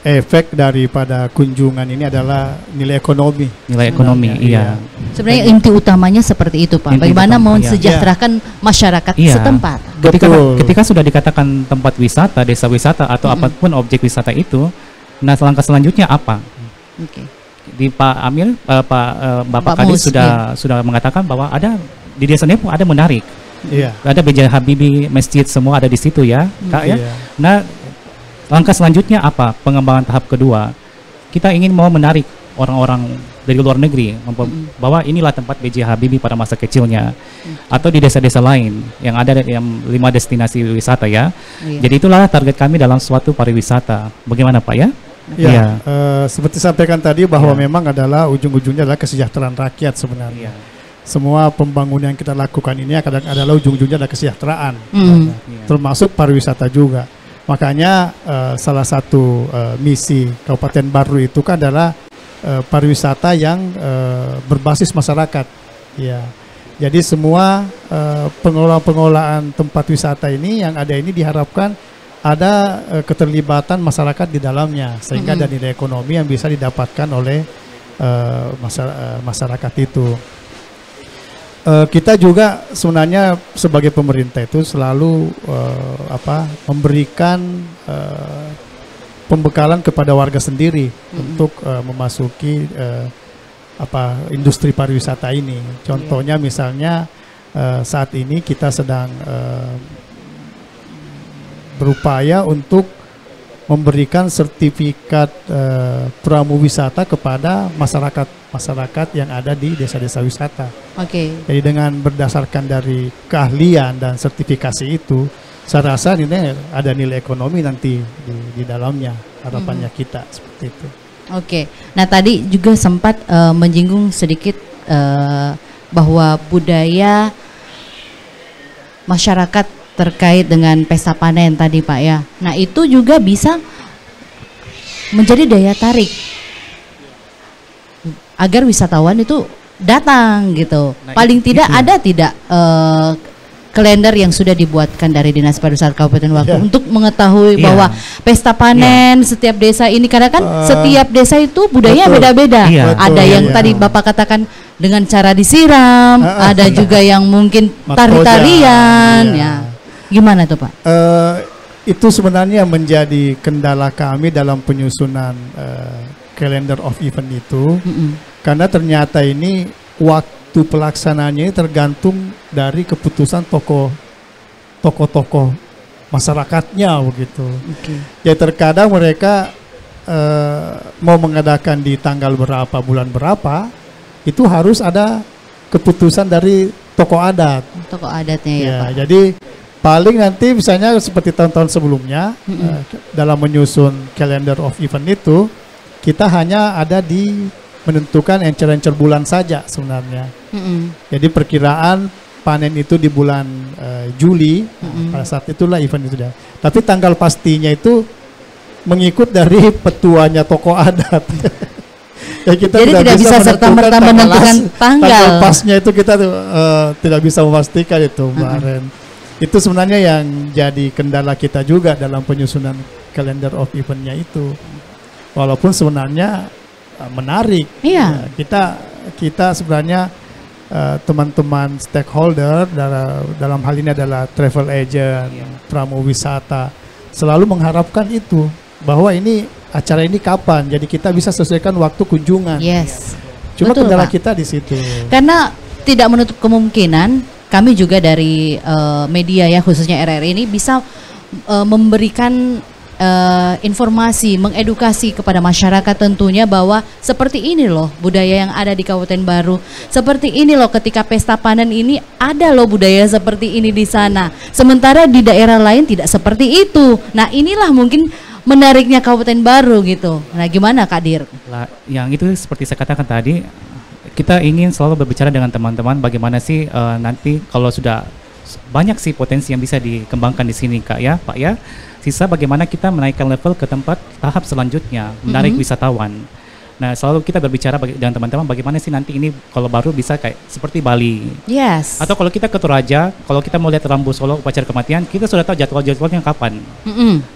Speaker 2: efek daripada kunjungan ini adalah nilai ekonomi.
Speaker 3: Nilai ekonomi, iya.
Speaker 1: Sebenarnya inti utamanya seperti itu Pak.
Speaker 3: Inti
Speaker 1: Bagaimana
Speaker 3: utama,
Speaker 1: mensejahterakan masyarakat
Speaker 3: Iya.
Speaker 1: setempat.
Speaker 3: Ketika sudah dikatakan tempat wisata, desa wisata atau apapun objek wisata itu, nah langkah selanjutnya apa?
Speaker 1: Oke.
Speaker 3: Di Pak Amir, Bapak
Speaker 1: Pak
Speaker 3: Kadis
Speaker 1: Mus,
Speaker 3: sudah mengatakan bahwa ada di Desa Nepo ada menarik,
Speaker 2: Iya.
Speaker 3: ada B.J. Habibie, masjid semua ada di situ ya, Kak ya.
Speaker 2: Iya.
Speaker 3: Nah, langkah selanjutnya apa? Pengembangan tahap kedua. Kita ingin mau menarik orang-orang dari luar negeri bahwa inilah tempat B.J. Habibie pada masa kecilnya, atau di desa-desa lain yang ada yang 5 destinasi wisata ya.
Speaker 1: Iya.
Speaker 3: Jadi itulah target kami dalam suatu pariwisata. Bagaimana Pak ya?
Speaker 2: Ya, seperti sampaikan tadi bahwa
Speaker 3: Ya.
Speaker 2: memang adalah ujung-ujungnya adalah kesejahteraan rakyat sebenarnya.
Speaker 3: Iya.
Speaker 2: Semua pembangunan yang kita lakukan ini adalah ujung-ujungnya adalah kesejahteraan,
Speaker 3: Iya.
Speaker 2: termasuk pariwisata juga. Makanya salah satu misi Kabupaten Baru itu kan adalah pariwisata yang berbasis masyarakat. Ya, jadi semua pengelolaan tempat wisata ini yang ada ini diharapkan ada keterlibatan masyarakat di dalamnya, sehingga ada nilai ekonomi yang bisa didapatkan oleh masyarakat itu. Kita juga sebenarnya sebagai pemerintah itu selalu memberikan pembekalan kepada warga sendiri untuk memasuki industri pariwisata ini. Contohnya misalnya saat ini kita sedang berupaya untuk memberikan sertifikat pramuwisata kepada masyarakat yang ada di desa-desa wisata.
Speaker 1: Oke.
Speaker 2: Jadi dengan berdasarkan dari keahlian dan sertifikasi itu, saya rasa ini ada nilai ekonomi nanti di dalamnya, harapannya kita seperti itu.
Speaker 1: Oke. Nah, tadi juga sempat menyinggung sedikit bahwa budaya masyarakat terkait dengan pesta panen tadi Pak ya. Nah, itu juga bisa menjadi daya tarik agar wisatawan itu datang gitu.
Speaker 3: Nah,
Speaker 1: Paling tidak ada tidak kalender yang sudah dibuatkan dari Dinas Pariwisata Kabupaten Waku untuk mengetahui bahwa pesta panen setiap desa ini, karena kan setiap desa itu budaya beda-beda.
Speaker 3: Iya.
Speaker 1: Ada yang tadi Bapak katakan dengan cara disiram, ada juga yang mungkin tari-tarian ya. Gimana tuh Pak?
Speaker 2: Itu sebenarnya menjadi kendala kami dalam penyusunan calendar of event itu, karena ternyata ini waktu pelaksanaannya ini tergantung dari keputusan tokoh-tokoh masyarakatnya begitu. Jadi terkadang mereka mau mengadakan di tanggal berapa, bulan berapa, itu harus ada keputusan dari tokoh adat.
Speaker 1: Tokoh adatnya ya Pak.
Speaker 2: Jadi paling nanti misalnya seperti tahun-tahun sebelumnya dalam menyusun calendar of event itu kita hanya ada di menentukan encer-encer bulan saja sebenarnya. Jadi perkiraan panen itu di bulan Juli, pada saat itulah event itu dah. Tapi tanggal pastinya itu mengikut dari petuanya tokoh adat. Ya, kita
Speaker 1: jadi tidak bisa serta-merta menentukan tanggal
Speaker 2: pasnya itu kita tidak bisa memastikan itu kemarin. Itu sebenarnya yang jadi kendala kita juga dalam penyusunan calendar of eventnya itu. Walaupun sebenarnya menarik.
Speaker 1: Iya.
Speaker 2: Kita sebenarnya teman-teman stakeholder dalam hal ini adalah travel agent, pramuwisata, selalu mengharapkan itu, bahwa ini acara ini kapan, jadi kita bisa sesuaikan waktu kunjungan.
Speaker 1: Yes.
Speaker 2: Cuma
Speaker 1: Betul,
Speaker 2: kendala
Speaker 1: Pak.
Speaker 2: kita di situ.
Speaker 1: Karena tidak menutup kemungkinan kami juga dari media ya, khususnya RRI ini bisa memberikan informasi, mengedukasi kepada masyarakat tentunya bahwa seperti ini loh budaya yang ada di Kabupaten Baru. Seperti ini loh ketika pesta panen ini ada loh budaya seperti ini di sana. Sementara di daerah lain tidak seperti itu. Nah, inilah mungkin menariknya Kabupaten Baru gitu. Nah, gimana Kak Dir?
Speaker 3: Yang itu seperti saya katakan tadi, kita ingin selalu berbicara dengan teman-teman bagaimana sih nanti kalau sudah banyak sih potensi yang bisa dikembangkan di sini Kak ya, Pak ya. Sisa bagaimana kita menaikkan level ke tempat tahap selanjutnya, menarik wisatawan. Nah, selalu kita berbicara dengan teman-teman bagaimana sih nanti ini kalau baru bisa kayak seperti Bali.
Speaker 1: Yes.
Speaker 3: Atau kalau kita ke Toraja, kalau kita mau lihat Rambu Solo upacara kematian, kita sudah tahu jadwal-jadwalnya kapan.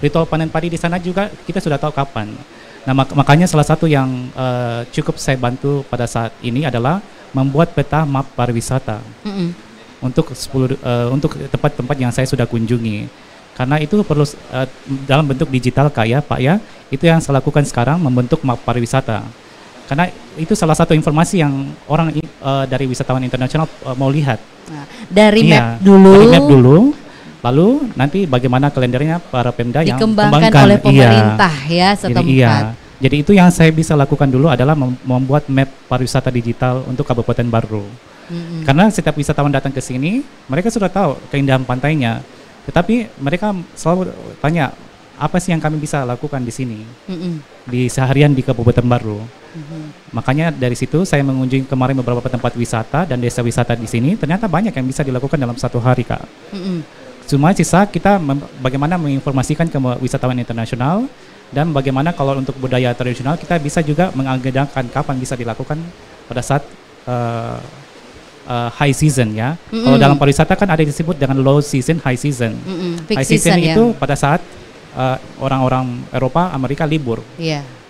Speaker 3: Ritual panen padi di sana juga kita sudah tahu kapan. Nah, makanya salah satu yang cukup saya bantu pada saat ini adalah membuat peta map pariwisata untuk untuk tempat-tempat yang saya sudah kunjungi. Karena itu perlu dalam bentuk digital Kak ya, Pak ya. Itu yang saya lakukan sekarang, membentuk map pariwisata. Karena itu salah satu informasi yang orang dari wisatawan internasional mau lihat.
Speaker 1: Nah, dari map
Speaker 3: dulu, lalu nanti bagaimana kalendernya para Pemda yang
Speaker 1: dikembangkan oleh pemerintah ya setempat.
Speaker 3: Jadi itu yang saya bisa lakukan dulu adalah membuat map pariwisata digital untuk Kabupaten Baru. Karena setiap wisatawan datang ke sini, mereka sudah tahu keindahan pantainya. Tetapi mereka selalu tanya, apa sih yang kami bisa lakukan di sini, di seharian di Kabupaten Baru. Makanya dari situ saya mengunjungi kemarin beberapa tempat wisata dan desa wisata di sini, ternyata banyak yang bisa dilakukan dalam satu hari, Kak. Cuma sisa kita bagaimana menginformasikan ke wisatawan internasional, dan bagaimana kalau untuk budaya tradisional kita bisa juga mengagendakan kapan bisa dilakukan pada saat high season ya. Kalau dalam pariwisata kan ada disebut dengan low season, high season. High season itu pada saat orang-orang Eropa, Amerika libur.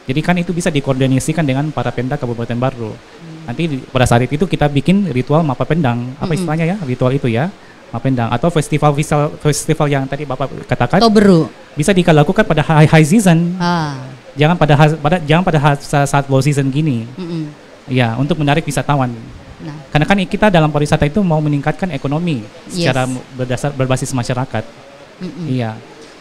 Speaker 3: Jadi kan itu bisa dikoordinasikan dengan para Pemda Kabupaten Baru. Nanti pada saat itu kita bikin ritual Mapa Pendang. Apa istilahnya ya? Ritual itu ya, Mapa Pendang atau festival yang tadi Bapak katakan.
Speaker 1: Toberu. Bisa
Speaker 3: dilakukan pada high season. Jangan pada saat low season gini. Ya, untuk menarik wisatawan. Karena kan kita dalam pariwisata itu mau meningkatkan ekonomi secara berbasis masyarakat. Iya,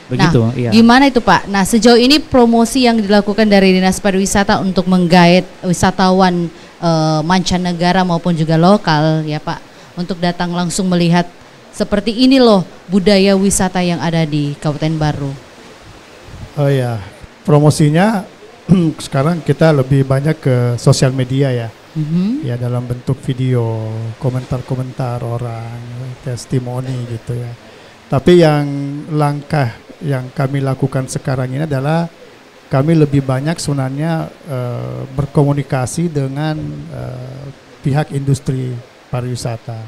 Speaker 3: begitu.
Speaker 1: Nah, gimana itu Pak? Nah, sejauh ini promosi yang dilakukan dari Dinas Pariwisata untuk menggait wisatawan mancanegara maupun juga lokal ya Pak, untuk datang langsung melihat seperti ini loh budaya wisata yang ada di Kabupaten Baru.
Speaker 2: Oh ya, promosinya sekarang kita lebih banyak ke sosial media ya. Ya dalam bentuk video, komentar-komentar orang, testimoni gitu ya. Tapi yang langkah yang kami lakukan sekarang ini adalah kami lebih banyak sebenarnya berkomunikasi dengan pihak industri pariwisata.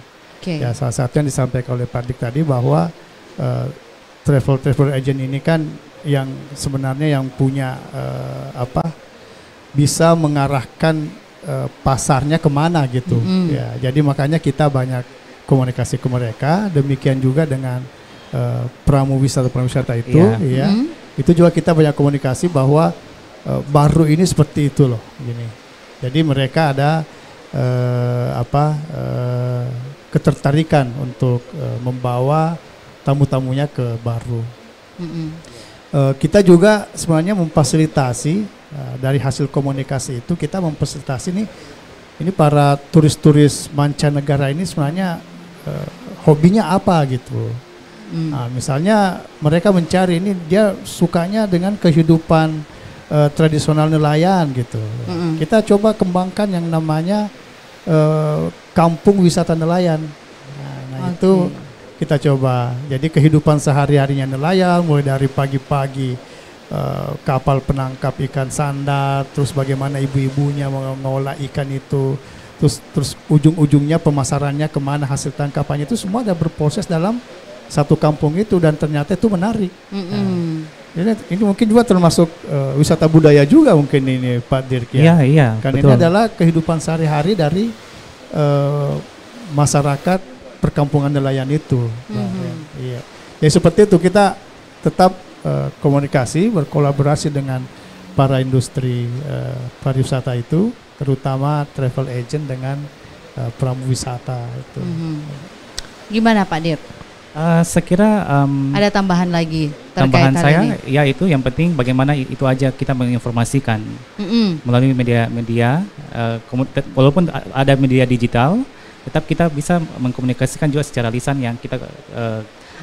Speaker 2: Ya salah satu yang disampaikan oleh Pak Dik tadi bahwa travel agent ini kan yang sebenarnya yang punya bisa mengarahkan pasarnya kemana gitu. Ya, jadi makanya kita banyak komunikasi ke mereka. Demikian juga dengan pramu wisata itu, ya. Itu juga kita banyak komunikasi bahwa Baru ini seperti itu loh, gini. Jadi mereka ada ketertarikan untuk membawa tamu-tamunya ke Baru. Kita juga sebenarnya memfasilitasi. Dari hasil komunikasi itu kita memfasilitasi ini para turis-turis mancanegara ini sebenarnya hobinya apa gitu. Nah, misalnya mereka mencari ini dia sukanya dengan kehidupan tradisional nelayan gitu. Kita coba kembangkan yang namanya kampung wisata nelayan. Nah itu kita coba. Jadi kehidupan sehari-harinya nelayan mulai dari pagi-pagi kapal penangkap ikan sandar, terus bagaimana ibu-ibunya mengolah ikan itu, terus ujung-ujungnya pemasarannya kemana hasil tangkapannya, itu semua ada berproses dalam satu kampung itu dan ternyata itu menarik. Ini mungkin juga termasuk wisata budaya juga mungkin ini Pak Dirk ya.
Speaker 3: Iya,
Speaker 2: kan
Speaker 3: betul.
Speaker 2: Ini adalah kehidupan sehari-hari dari masyarakat perkampungan nelayan itu. Iya. Ya seperti itu kita tetap komunikasi, berkolaborasi dengan para industri pariwisata itu, terutama travel agent dengan pramu wisata itu.
Speaker 1: Gimana Pak Dir?
Speaker 3: Saya kira
Speaker 1: ada tambahan lagi terkait
Speaker 3: tambahan
Speaker 1: hal
Speaker 3: saya
Speaker 1: ini?
Speaker 3: Ya itu yang penting bagaimana itu aja kita menginformasikan melalui media-media, walaupun ada media digital, tetap kita bisa mengkomunikasikan juga secara lisan yang kita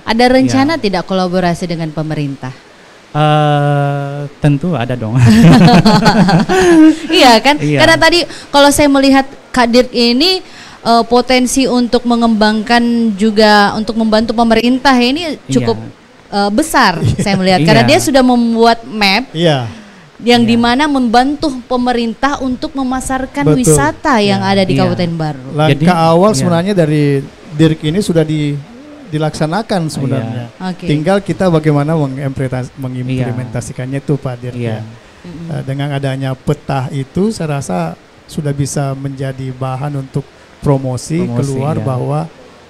Speaker 1: ada rencana tidak kolaborasi dengan pemerintah?
Speaker 3: Tentu ada dong.
Speaker 1: Iya kan?
Speaker 3: Iya.
Speaker 1: Karena tadi kalau saya melihat Kak Dirk ini potensi untuk mengembangkan juga untuk membantu pemerintah ini cukup besar saya melihat. Karena dia sudah membuat map yang
Speaker 3: Iya.
Speaker 1: dimana membantu pemerintah untuk memasarkan
Speaker 2: Betul.
Speaker 1: wisata yang ada di
Speaker 3: Iya.
Speaker 1: Kabupaten Baru.
Speaker 2: Langkah
Speaker 3: Jadi,
Speaker 2: awal
Speaker 3: iya.
Speaker 2: sebenarnya dari DIRK ini sudah dilaksanakan sebenarnya.
Speaker 1: Oke.
Speaker 2: Tinggal kita bagaimana mengimplementasikannya itu Pak Dirk.
Speaker 3: Iya.
Speaker 2: Ya. Dengan adanya peta itu saya rasa sudah bisa menjadi bahan untuk promosi keluar
Speaker 3: iya.
Speaker 2: bahwa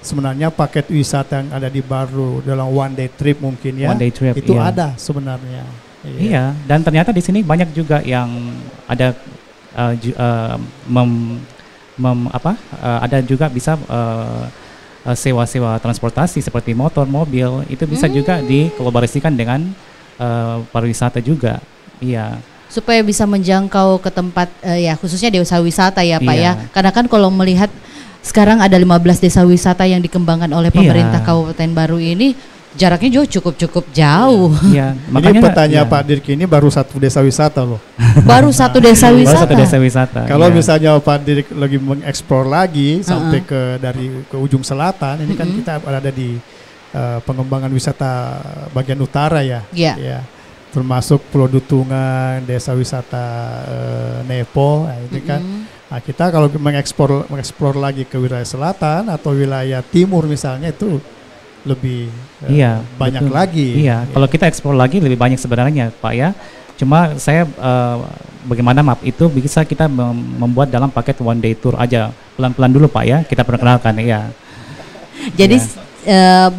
Speaker 2: sebenarnya paket wisata yang ada di Baru dalam one day trip mungkin ya.
Speaker 3: One day trip,
Speaker 2: itu
Speaker 3: iya.
Speaker 2: ada sebenarnya.
Speaker 3: Iya, dan ternyata di sini banyak juga yang ada ada juga bisa sewa-sewa transportasi seperti motor, mobil, itu bisa juga dikolaborasikan dengan pariwisata juga. Iya.
Speaker 1: Supaya bisa menjangkau ke tempat ya khususnya desa wisata ya Pak
Speaker 3: Iya.
Speaker 1: ya. Karena kan kalau melihat sekarang ada 15 desa wisata yang dikembangkan oleh pemerintah
Speaker 3: Iya.
Speaker 1: Kabupaten Baru ini, jaraknya cukup jauh.
Speaker 3: Iya,
Speaker 2: Ini petanya
Speaker 3: iya.
Speaker 2: Pak Dirk ini baru satu desa wisata loh.
Speaker 1: Baru satu desa
Speaker 3: Baru
Speaker 1: wisata.
Speaker 3: satu desa wisata.
Speaker 2: Kalau
Speaker 3: iya.
Speaker 2: misalnya Pak Dirk lagi mengeksplor lagi sampai ke ujung selatan, ini kan kita ada di pengembangan wisata bagian utara ya.
Speaker 1: Iya.
Speaker 2: Ya. Termasuk Pulau Dutungan, desa wisata Nepo, nah ini kan. Nah, kita kalau mengeksplor lagi ke wilayah selatan atau wilayah timur misalnya itu lebih
Speaker 3: Iya,
Speaker 2: banyak
Speaker 3: betul.
Speaker 2: lagi.
Speaker 3: Iya, kalau kita eksplor lagi lebih banyak sebenarnya Pak ya. Cuma saya bagaimana map itu bisa kita membuat dalam paket one day tour aja. Pelan-pelan dulu Pak ya, kita perkenalkan ya.
Speaker 1: Jadi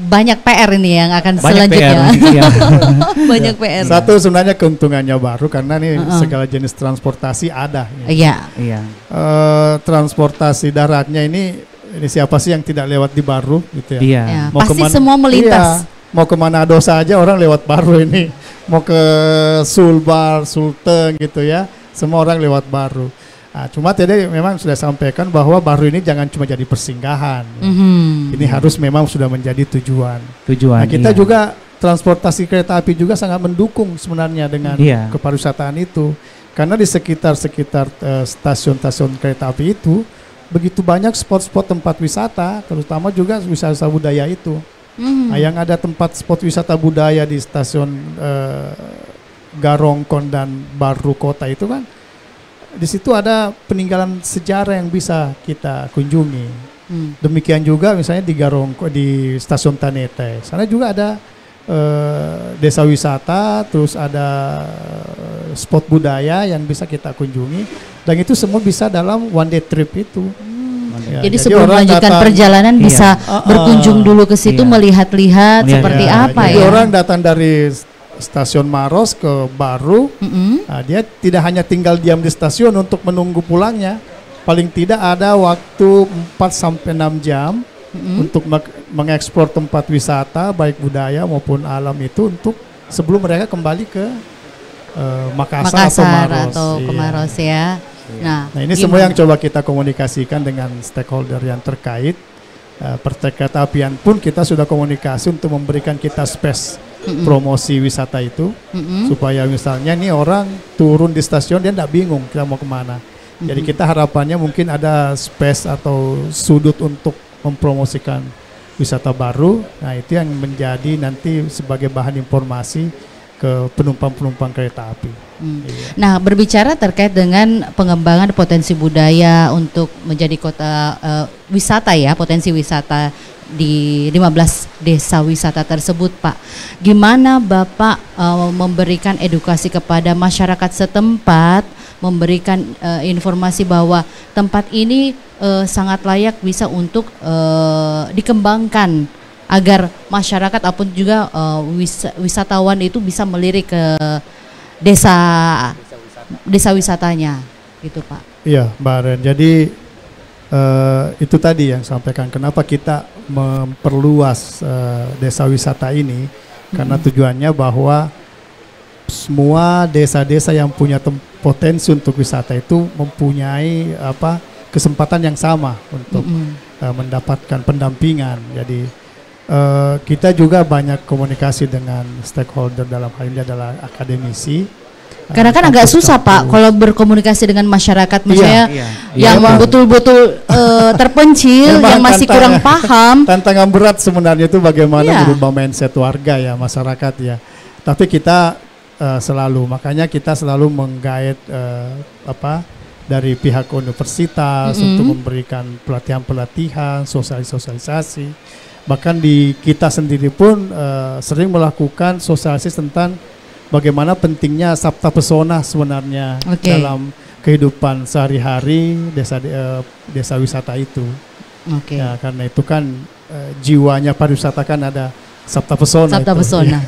Speaker 1: banyak PR ini yang akan
Speaker 3: Banyak
Speaker 1: selanjutnya.
Speaker 3: PR, iya.
Speaker 1: Banyak PR.
Speaker 2: Satu sebenarnya keuntungannya Baru karena nih segala jenis transportasi ada. Ya.
Speaker 1: Iya.
Speaker 3: Iya.
Speaker 2: Transportasi daratnya ini siapa sih yang tidak lewat di Baru gitu ya?
Speaker 3: Iya.
Speaker 1: Ya,
Speaker 2: Mau
Speaker 1: pasti
Speaker 2: kemana-
Speaker 1: semua melintas.
Speaker 2: Iya, mau ke Manado saja orang lewat Baru ini. Mau ke Sulbar, Sulteng gitu ya. Semua orang lewat Baru. Nah, cuma tadi memang sudah sampaikan bahwa Baru ini jangan cuma jadi persinggahan.
Speaker 1: Mhm.
Speaker 2: Ini harus memang sudah menjadi tujuan.
Speaker 3: Tujuan.
Speaker 2: Nah, kita
Speaker 3: iya.
Speaker 2: juga transportasi kereta api juga sangat mendukung sebenarnya dengan
Speaker 3: Iya.
Speaker 2: kepariwisataan itu. Karena di sekitar stasiun-stasiun kereta api itu begitu banyak spot-spot tempat wisata, terutama juga wisata budaya itu. Nah, yang ada tempat spot wisata budaya di stasiun Garongkon dan Baru Kota itu kan, di situ ada peninggalan sejarah yang bisa kita kunjungi. Demikian juga misalnya di Garongkon di stasiun Tanete, sana juga ada desa wisata, terus ada spot budaya yang bisa kita kunjungi, dan itu semua bisa dalam one day trip itu. Ya,
Speaker 1: Jadi sebelum
Speaker 2: orang
Speaker 1: melanjutkan
Speaker 2: datang-
Speaker 1: perjalanan
Speaker 3: Iya.
Speaker 1: bisa berkunjung dulu ke situ,
Speaker 3: Iya.
Speaker 1: melihat-lihat
Speaker 3: Melihat,
Speaker 1: seperti
Speaker 2: Ya,
Speaker 1: apa
Speaker 2: jadi
Speaker 1: ya.
Speaker 2: orang datang dari stasiun Maros ke Baru, nah, dia tidak hanya tinggal diam di stasiun untuk menunggu pulangnya, paling tidak ada waktu 4 sampai 6 jam untuk mengeksplor tempat wisata baik budaya maupun alam itu untuk sebelum mereka kembali ke Makassar atau Maros.
Speaker 1: ke
Speaker 2: Iya.
Speaker 1: Maros ya. Nah,
Speaker 2: Nah, ini semua yang coba kita komunikasikan dengan stakeholder yang terkait. Kereta apian pun kita sudah komunikasi untuk memberikan kita space promosi wisata itu, supaya misalnya nih orang turun di stasiun dia tidak bingung kita mau kemana. Jadi kita harapannya mungkin ada space atau sudut untuk mempromosikan wisata Baru. Nah, itu yang menjadi nanti sebagai bahan informasi ke penumpang-penumpang kereta api. Iya.
Speaker 1: Nah, berbicara terkait dengan pengembangan potensi budaya untuk menjadi kota wisata ya, potensi wisata di 15 desa wisata tersebut, Pak. Gimana Bapak memberikan edukasi kepada masyarakat setempat, memberikan informasi bahwa tempat ini sangat layak bisa untuk dikembangkan agar masyarakat ataupun juga wisatawan itu bisa melirik ke desa wisatanya gitu Pak.
Speaker 2: Iya, Mbak Ren. Jadi itu tadi yang sampaikan kenapa kita memperluas desa wisata ini, karena tujuannya bahwa semua desa-desa yang punya potensi untuk wisata itu mempunyai kesempatan yang sama untuk mendapatkan pendampingan. Jadi kita juga banyak komunikasi dengan stakeholder, dalam hal ini adalah akademisi.
Speaker 1: Karena kan agak susah Pak kalau berkomunikasi dengan masyarakat, misalnya yang betul-betul terpencil,
Speaker 2: Memang
Speaker 1: yang masih kurang paham.
Speaker 2: Tantangan berat sebenarnya itu bagaimana merubah mindset warga ya, masyarakat ya. Tapi kita selalu. Makanya kita selalu menggait dari pihak universitas untuk memberikan pelatihan-pelatihan, sosialisasi. Bahkan di kita sendiri pun sering melakukan sosialisasi tentang bagaimana pentingnya sabta pesona sebenarnya dalam kehidupan sehari-hari desa wisata itu. Ya, karena itu kan jiwanya pariwisata kan ada sabta pesona.
Speaker 1: Sabta pesona.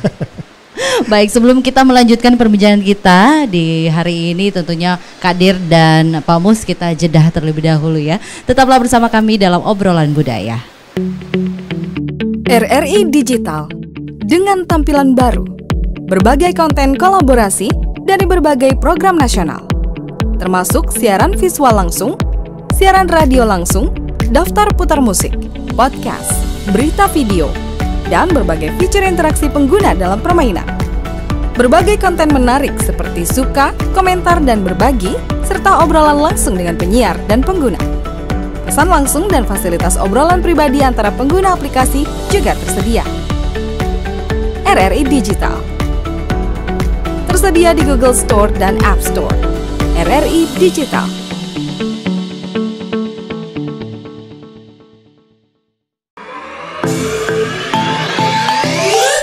Speaker 1: Baik, sebelum kita melanjutkan perbincangan kita di hari ini, tentunya Kak Dir dan Pak Mus, kita jedah terlebih dahulu ya. Tetaplah bersama kami dalam obrolan budaya.
Speaker 4: RRI Digital dengan tampilan baru, berbagai konten kolaborasi dari berbagai program nasional, termasuk siaran visual langsung, siaran radio langsung, daftar putar musik, podcast, berita video, dan berbagai fitur interaksi pengguna dalam permainan. Berbagai konten menarik seperti suka, komentar, dan berbagi, serta obrolan langsung dengan penyiar dan pengguna. Pesan langsung dan fasilitas obrolan pribadi antara pengguna aplikasi juga tersedia. RRI Digital tersedia di Google Store dan App Store. RRI Digital.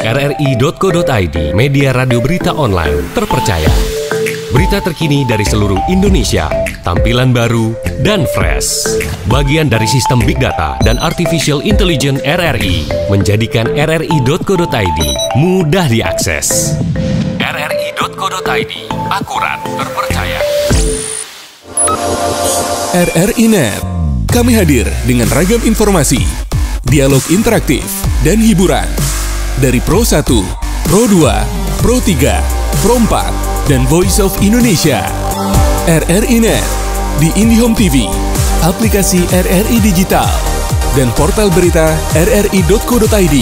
Speaker 5: RRI.co.id, media radio berita online terpercaya. Berita terkini dari seluruh Indonesia, tampilan baru dan fresh. Bagian dari sistem Big Data dan Artificial Intelligence RRI, menjadikan RRI.co.id mudah diakses. RRI.co.id, akurat, terpercaya.
Speaker 6: RRI Net, kami hadir dengan ragam informasi, dialog interaktif, dan hiburan. Dari Pro 1, Pro 2, Pro 3, Pro 4, dan Voice of Indonesia. RRI Net di IndiHome TV, aplikasi RRI Digital, dan portal berita rri.co.id.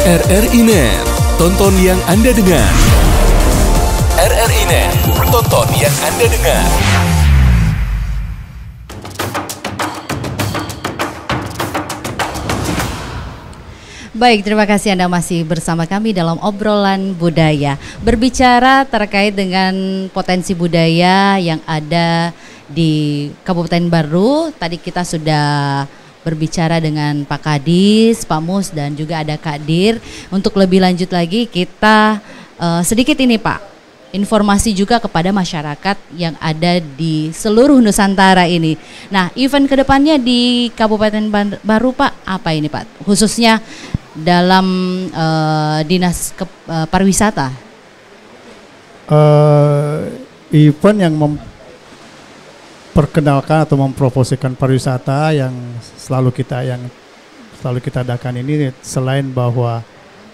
Speaker 6: RRI Net, tonton yang Anda dengar. RRI Net, tonton yang Anda dengar.
Speaker 1: Baik, terima kasih Anda masih bersama kami dalam obrolan budaya. Berbicara terkait dengan potensi budaya yang ada di Kabupaten Baru. Tadi kita sudah berbicara dengan Pak Kadis, Pak Mus, dan juga ada Kak Dir. Untuk lebih lanjut lagi kita sedikit ini Pak, informasi juga kepada masyarakat yang ada di seluruh Nusantara ini. Nah, event kedepannya di Kabupaten Baru Pak, apa ini Pak? Khususnya dalam dinas pariwisata.
Speaker 2: Event yang memperkenalkan atau mempromosikan pariwisata yang selalu kita adakan ini, selain bahwa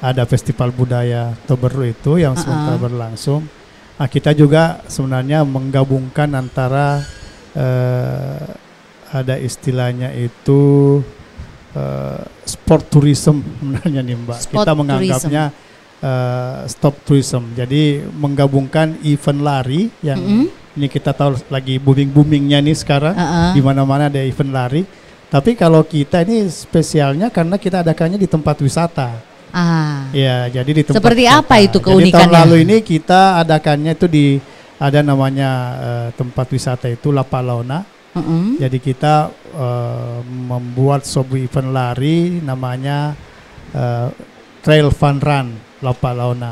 Speaker 2: ada festival budaya Tobaru itu yang sementara berlangsung, kita juga sebenarnya menggabungkan antara ada istilahnya itu sport tourism sebenarnya nih Mbak. Kita menganggapnya stop tourism. Jadi menggabungkan event lari yang ini kita tahu lagi boomingnya nih sekarang, di mana-mana ada event lari. Tapi kalau kita ini spesialnya karena kita adakannya di tempat wisata. Ya, jadi di tempat
Speaker 1: seperti
Speaker 2: wisata.
Speaker 1: Apa itu keunikannya?
Speaker 2: Jadi tahun lalu ini kita adakannya itu ada namanya tempat wisata itu Lapalauna. Jadi kita membuat sebuah event lari namanya Trail Fun Run Lapalauna.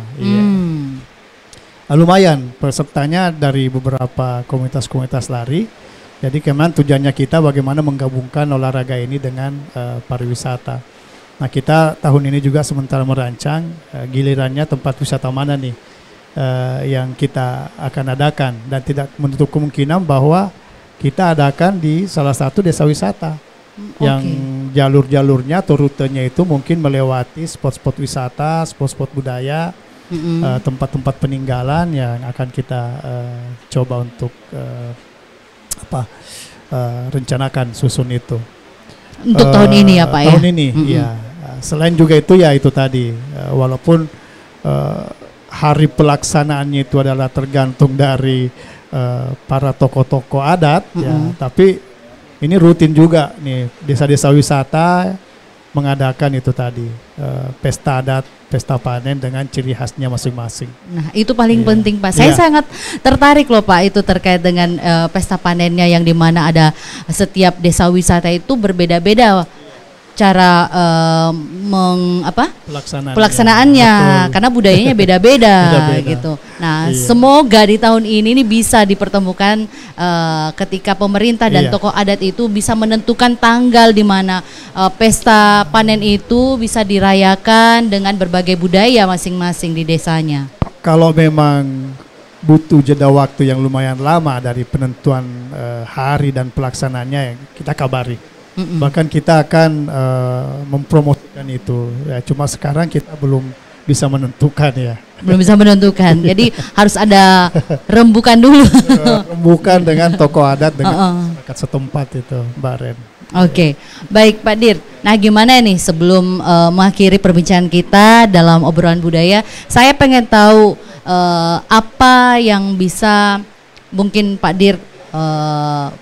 Speaker 2: Lumayan pesertanya dari beberapa komunitas-komunitas lari. Jadi kemudian tujuannya kita bagaimana menggabungkan olahraga ini dengan pariwisata. Nah, kita tahun ini juga sementara merancang gilirannya tempat wisata mana nih yang kita akan adakan, dan tidak menutup kemungkinan bahwa kita adakan di salah satu desa wisata yang jalur-jalurnya atau rutenya itu mungkin melewati spot-spot wisata, spot-spot budaya, tempat-tempat peninggalan yang akan kita coba untuk rencanakan susun itu.
Speaker 1: Untuk tahun ini ya Pak ya?
Speaker 2: Tahun ini, ya. Selain juga itu ya itu tadi, walaupun hari pelaksanaannya itu adalah tergantung dari para tokoh-tokoh adat, ya, tapi ini rutin juga nih desa-desa wisata mengadakan itu tadi pesta adat, pesta panen dengan ciri khasnya masing-masing.
Speaker 1: Nah, itu paling
Speaker 2: Iya.
Speaker 1: penting, Pak. Saya
Speaker 2: Iya.
Speaker 1: sangat tertarik loh, Pak, itu terkait dengan pesta panennya yang dimana ada setiap desa wisata itu berbeda-beda cara pelaksanaannya,
Speaker 2: Betul.
Speaker 1: karena budayanya beda-beda
Speaker 2: Beda-beda.
Speaker 1: gitu. Nah,
Speaker 2: Iya.
Speaker 1: semoga di tahun ini bisa dipertemukan ketika pemerintah dan
Speaker 2: Iya.
Speaker 1: tokoh adat itu bisa menentukan tanggal di mana pesta panen itu bisa dirayakan dengan berbagai budaya masing-masing di desanya.
Speaker 2: Kalau memang butuh jeda waktu yang lumayan lama dari penentuan hari dan pelaksanaannya, kita kabari. Bahkan kita akan mempromosikan itu. Ya, cuma sekarang kita belum bisa menentukan ya.
Speaker 1: Belum bisa menentukan. Jadi harus ada rembukan dulu.
Speaker 2: Bukan dengan tokoh adat, dengan masyarakat setempat itu, Mbak Ren.
Speaker 1: Oke, baik Pak Dir. Nah, gimana nih sebelum mengakhiri perbincangan kita dalam obrolan budaya, saya pengen tahu apa yang bisa mungkin Pak Dir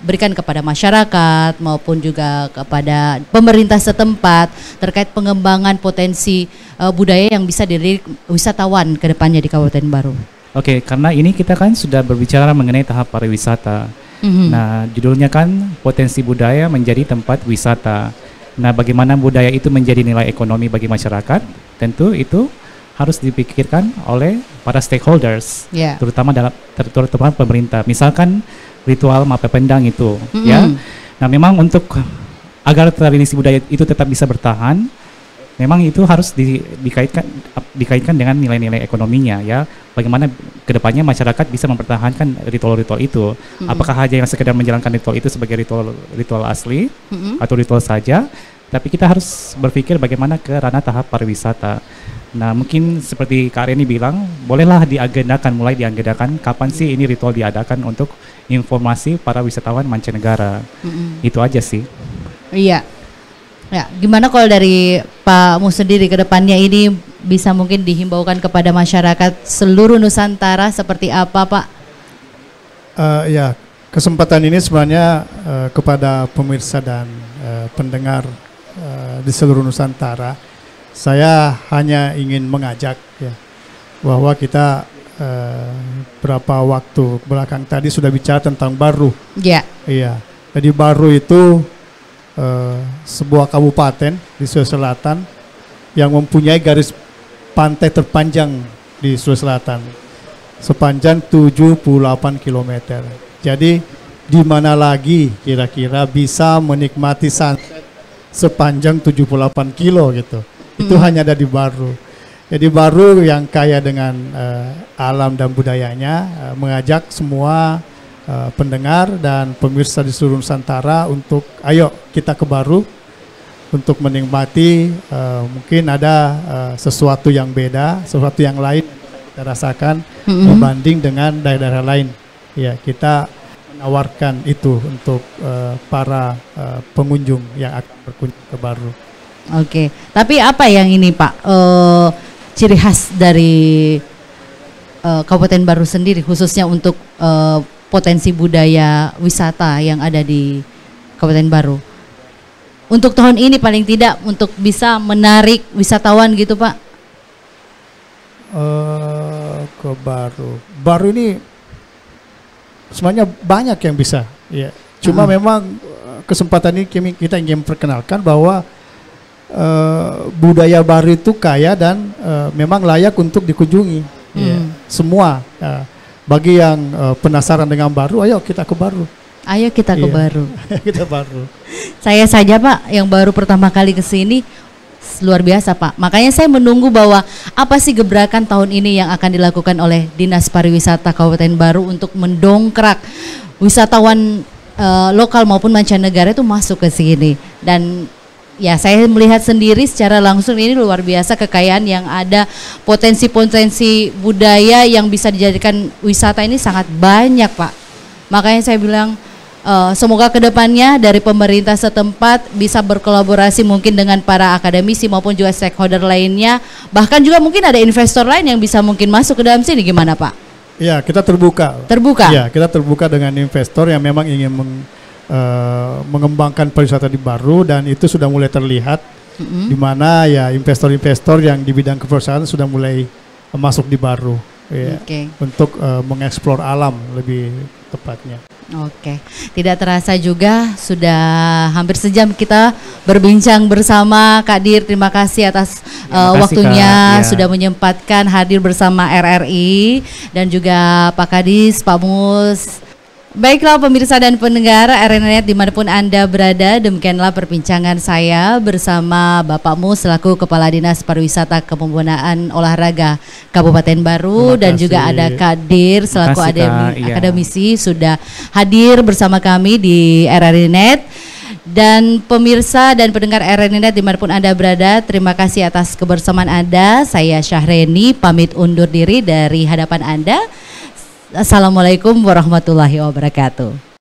Speaker 1: berikan kepada masyarakat maupun juga kepada pemerintah setempat terkait pengembangan potensi budaya yang bisa dilirik wisatawan ke depannya di Kabupaten Baru.
Speaker 3: Oke, karena ini kita kan sudah berbicara mengenai tahap pariwisata. Nah, judulnya kan potensi budaya menjadi tempat wisata. Nah, bagaimana budaya itu menjadi nilai ekonomi bagi masyarakat? Tentu itu harus dipikirkan oleh para stakeholders,
Speaker 1: Ya.
Speaker 3: terutama pemerintah. Misalkan ritual Mapependang Pendang itu, ya. Nah, memang untuk agar tradisi budaya itu tetap bisa bertahan, memang itu harus dikaitkan dengan nilai-nilai ekonominya, ya. Bagaimana kedepannya masyarakat bisa mempertahankan ritual-ritual itu? Apakah hanya yang sekedar menjalankan ritual itu sebagai ritual asli atau ritual saja? Tapi kita harus berpikir bagaimana ke ranah tahap pariwisata. Nah, mungkin seperti Kak Reni bilang, bolehlah mulai diagendakan kapan sih ini ritual diadakan untuk informasi para wisatawan mancanegara. Itu aja sih.
Speaker 1: Iya. Ya, gimana kalau dari Pak Mu sendiri ke depannya ini bisa mungkin dihimbaukan kepada masyarakat seluruh Nusantara seperti apa, Pak?
Speaker 2: Ya, kesempatan ini sebenarnya kepada pemirsa dan pendengar di seluruh Nusantara, saya hanya ingin mengajak ya bahwa kita berapa waktu belakang tadi sudah bicara tentang Baru.
Speaker 1: Ya.
Speaker 2: Iya. Jadi Baru itu sebuah kabupaten di Sulawesi Selatan yang mempunyai garis pantai terpanjang di Sulawesi Selatan sepanjang 78 km. Jadi di mana lagi kira-kira bisa menikmati sunset sepanjang 78 kilo gitu. Itu hanya ada di Baru. Jadi Baru yang kaya dengan alam dan budayanya, mengajak semua pendengar dan pemirsa di seluruh Nusantara untuk ayo kita ke Baru untuk menikmati mungkin ada sesuatu yang beda, sesuatu yang lain yang kita rasakan dibanding dengan daerah-daerah lain. Ya, kita menawarkan itu untuk para pengunjung yang akan berkunjung ke Baru.
Speaker 1: Oke. Tapi apa yang ini, Pak? Ciri khas dari Kabupaten Baru sendiri khususnya untuk potensi budaya wisata yang ada di Kabupaten Baru. Untuk tahun ini paling tidak untuk bisa menarik wisatawan gitu, Pak.
Speaker 2: Ke Baru. Baru ini sebenarnya banyak yang bisa. Ya. Cuma memang kesempatan ini kita ingin perkenalkan bahwa budaya Baru itu kaya dan memang layak untuk dikunjungi. Ya. Semua. Bagi yang penasaran dengan Baru, ayo kita ke Baru.
Speaker 1: Ayo kita ke Baru.
Speaker 2: Kita Baru.
Speaker 1: Saya saja, Pak, yang baru pertama kali ke sini, luar biasa, Pak. Makanya saya menunggu bahwa apa sih gebrakan tahun ini yang akan dilakukan oleh Dinas Pariwisata Kabupaten Baru untuk mendongkrak wisatawan lokal maupun mancanegara itu masuk ke sini. Dan ya saya melihat sendiri secara langsung ini luar biasa kekayaan yang ada, potensi-potensi budaya yang bisa dijadikan wisata ini sangat banyak, Pak. Makanya saya bilang semoga kedepannya dari pemerintah setempat bisa berkolaborasi mungkin dengan para akademisi maupun juga stakeholder lainnya, bahkan juga mungkin ada investor lain yang bisa mungkin masuk ke dalam sini. Gimana, Pak?
Speaker 2: Ya, kita terbuka.
Speaker 1: Terbuka?
Speaker 2: Ya, kita terbuka dengan investor yang memang ingin mengembangkan pariwisata di Baru, dan itu sudah mulai terlihat di mana ya investor-investor yang di bidang keperusahaan sudah mulai masuk di Baru ya, untuk mengeksplor alam lebih tepatnya.
Speaker 1: Oke, tidak terasa juga sudah hampir sejam kita berbincang bersama Kak Dir. Terima kasih atas waktunya, sudah menyempatkan hadir bersama RRI dan juga Pak Kadis, Pak Mus. Baiklah pemirsa dan pendengar RRI dimanapun Anda berada, demikianlah perbincangan saya bersama Bapak Mus selaku Kepala Dinas Pariwisata Kepemudaan Olahraga Kabupaten Baru, dan juga ada Kak Dir selaku akademisi sudah hadir bersama kami di RRI Net. Dan pemirsa dan pendengar RRI Net dimanapun Anda berada, terima kasih atas kebersamaan Anda. Saya Syahreni pamit undur diri dari hadapan Anda. Assalamualaikum warahmatullahi wabarakatuh.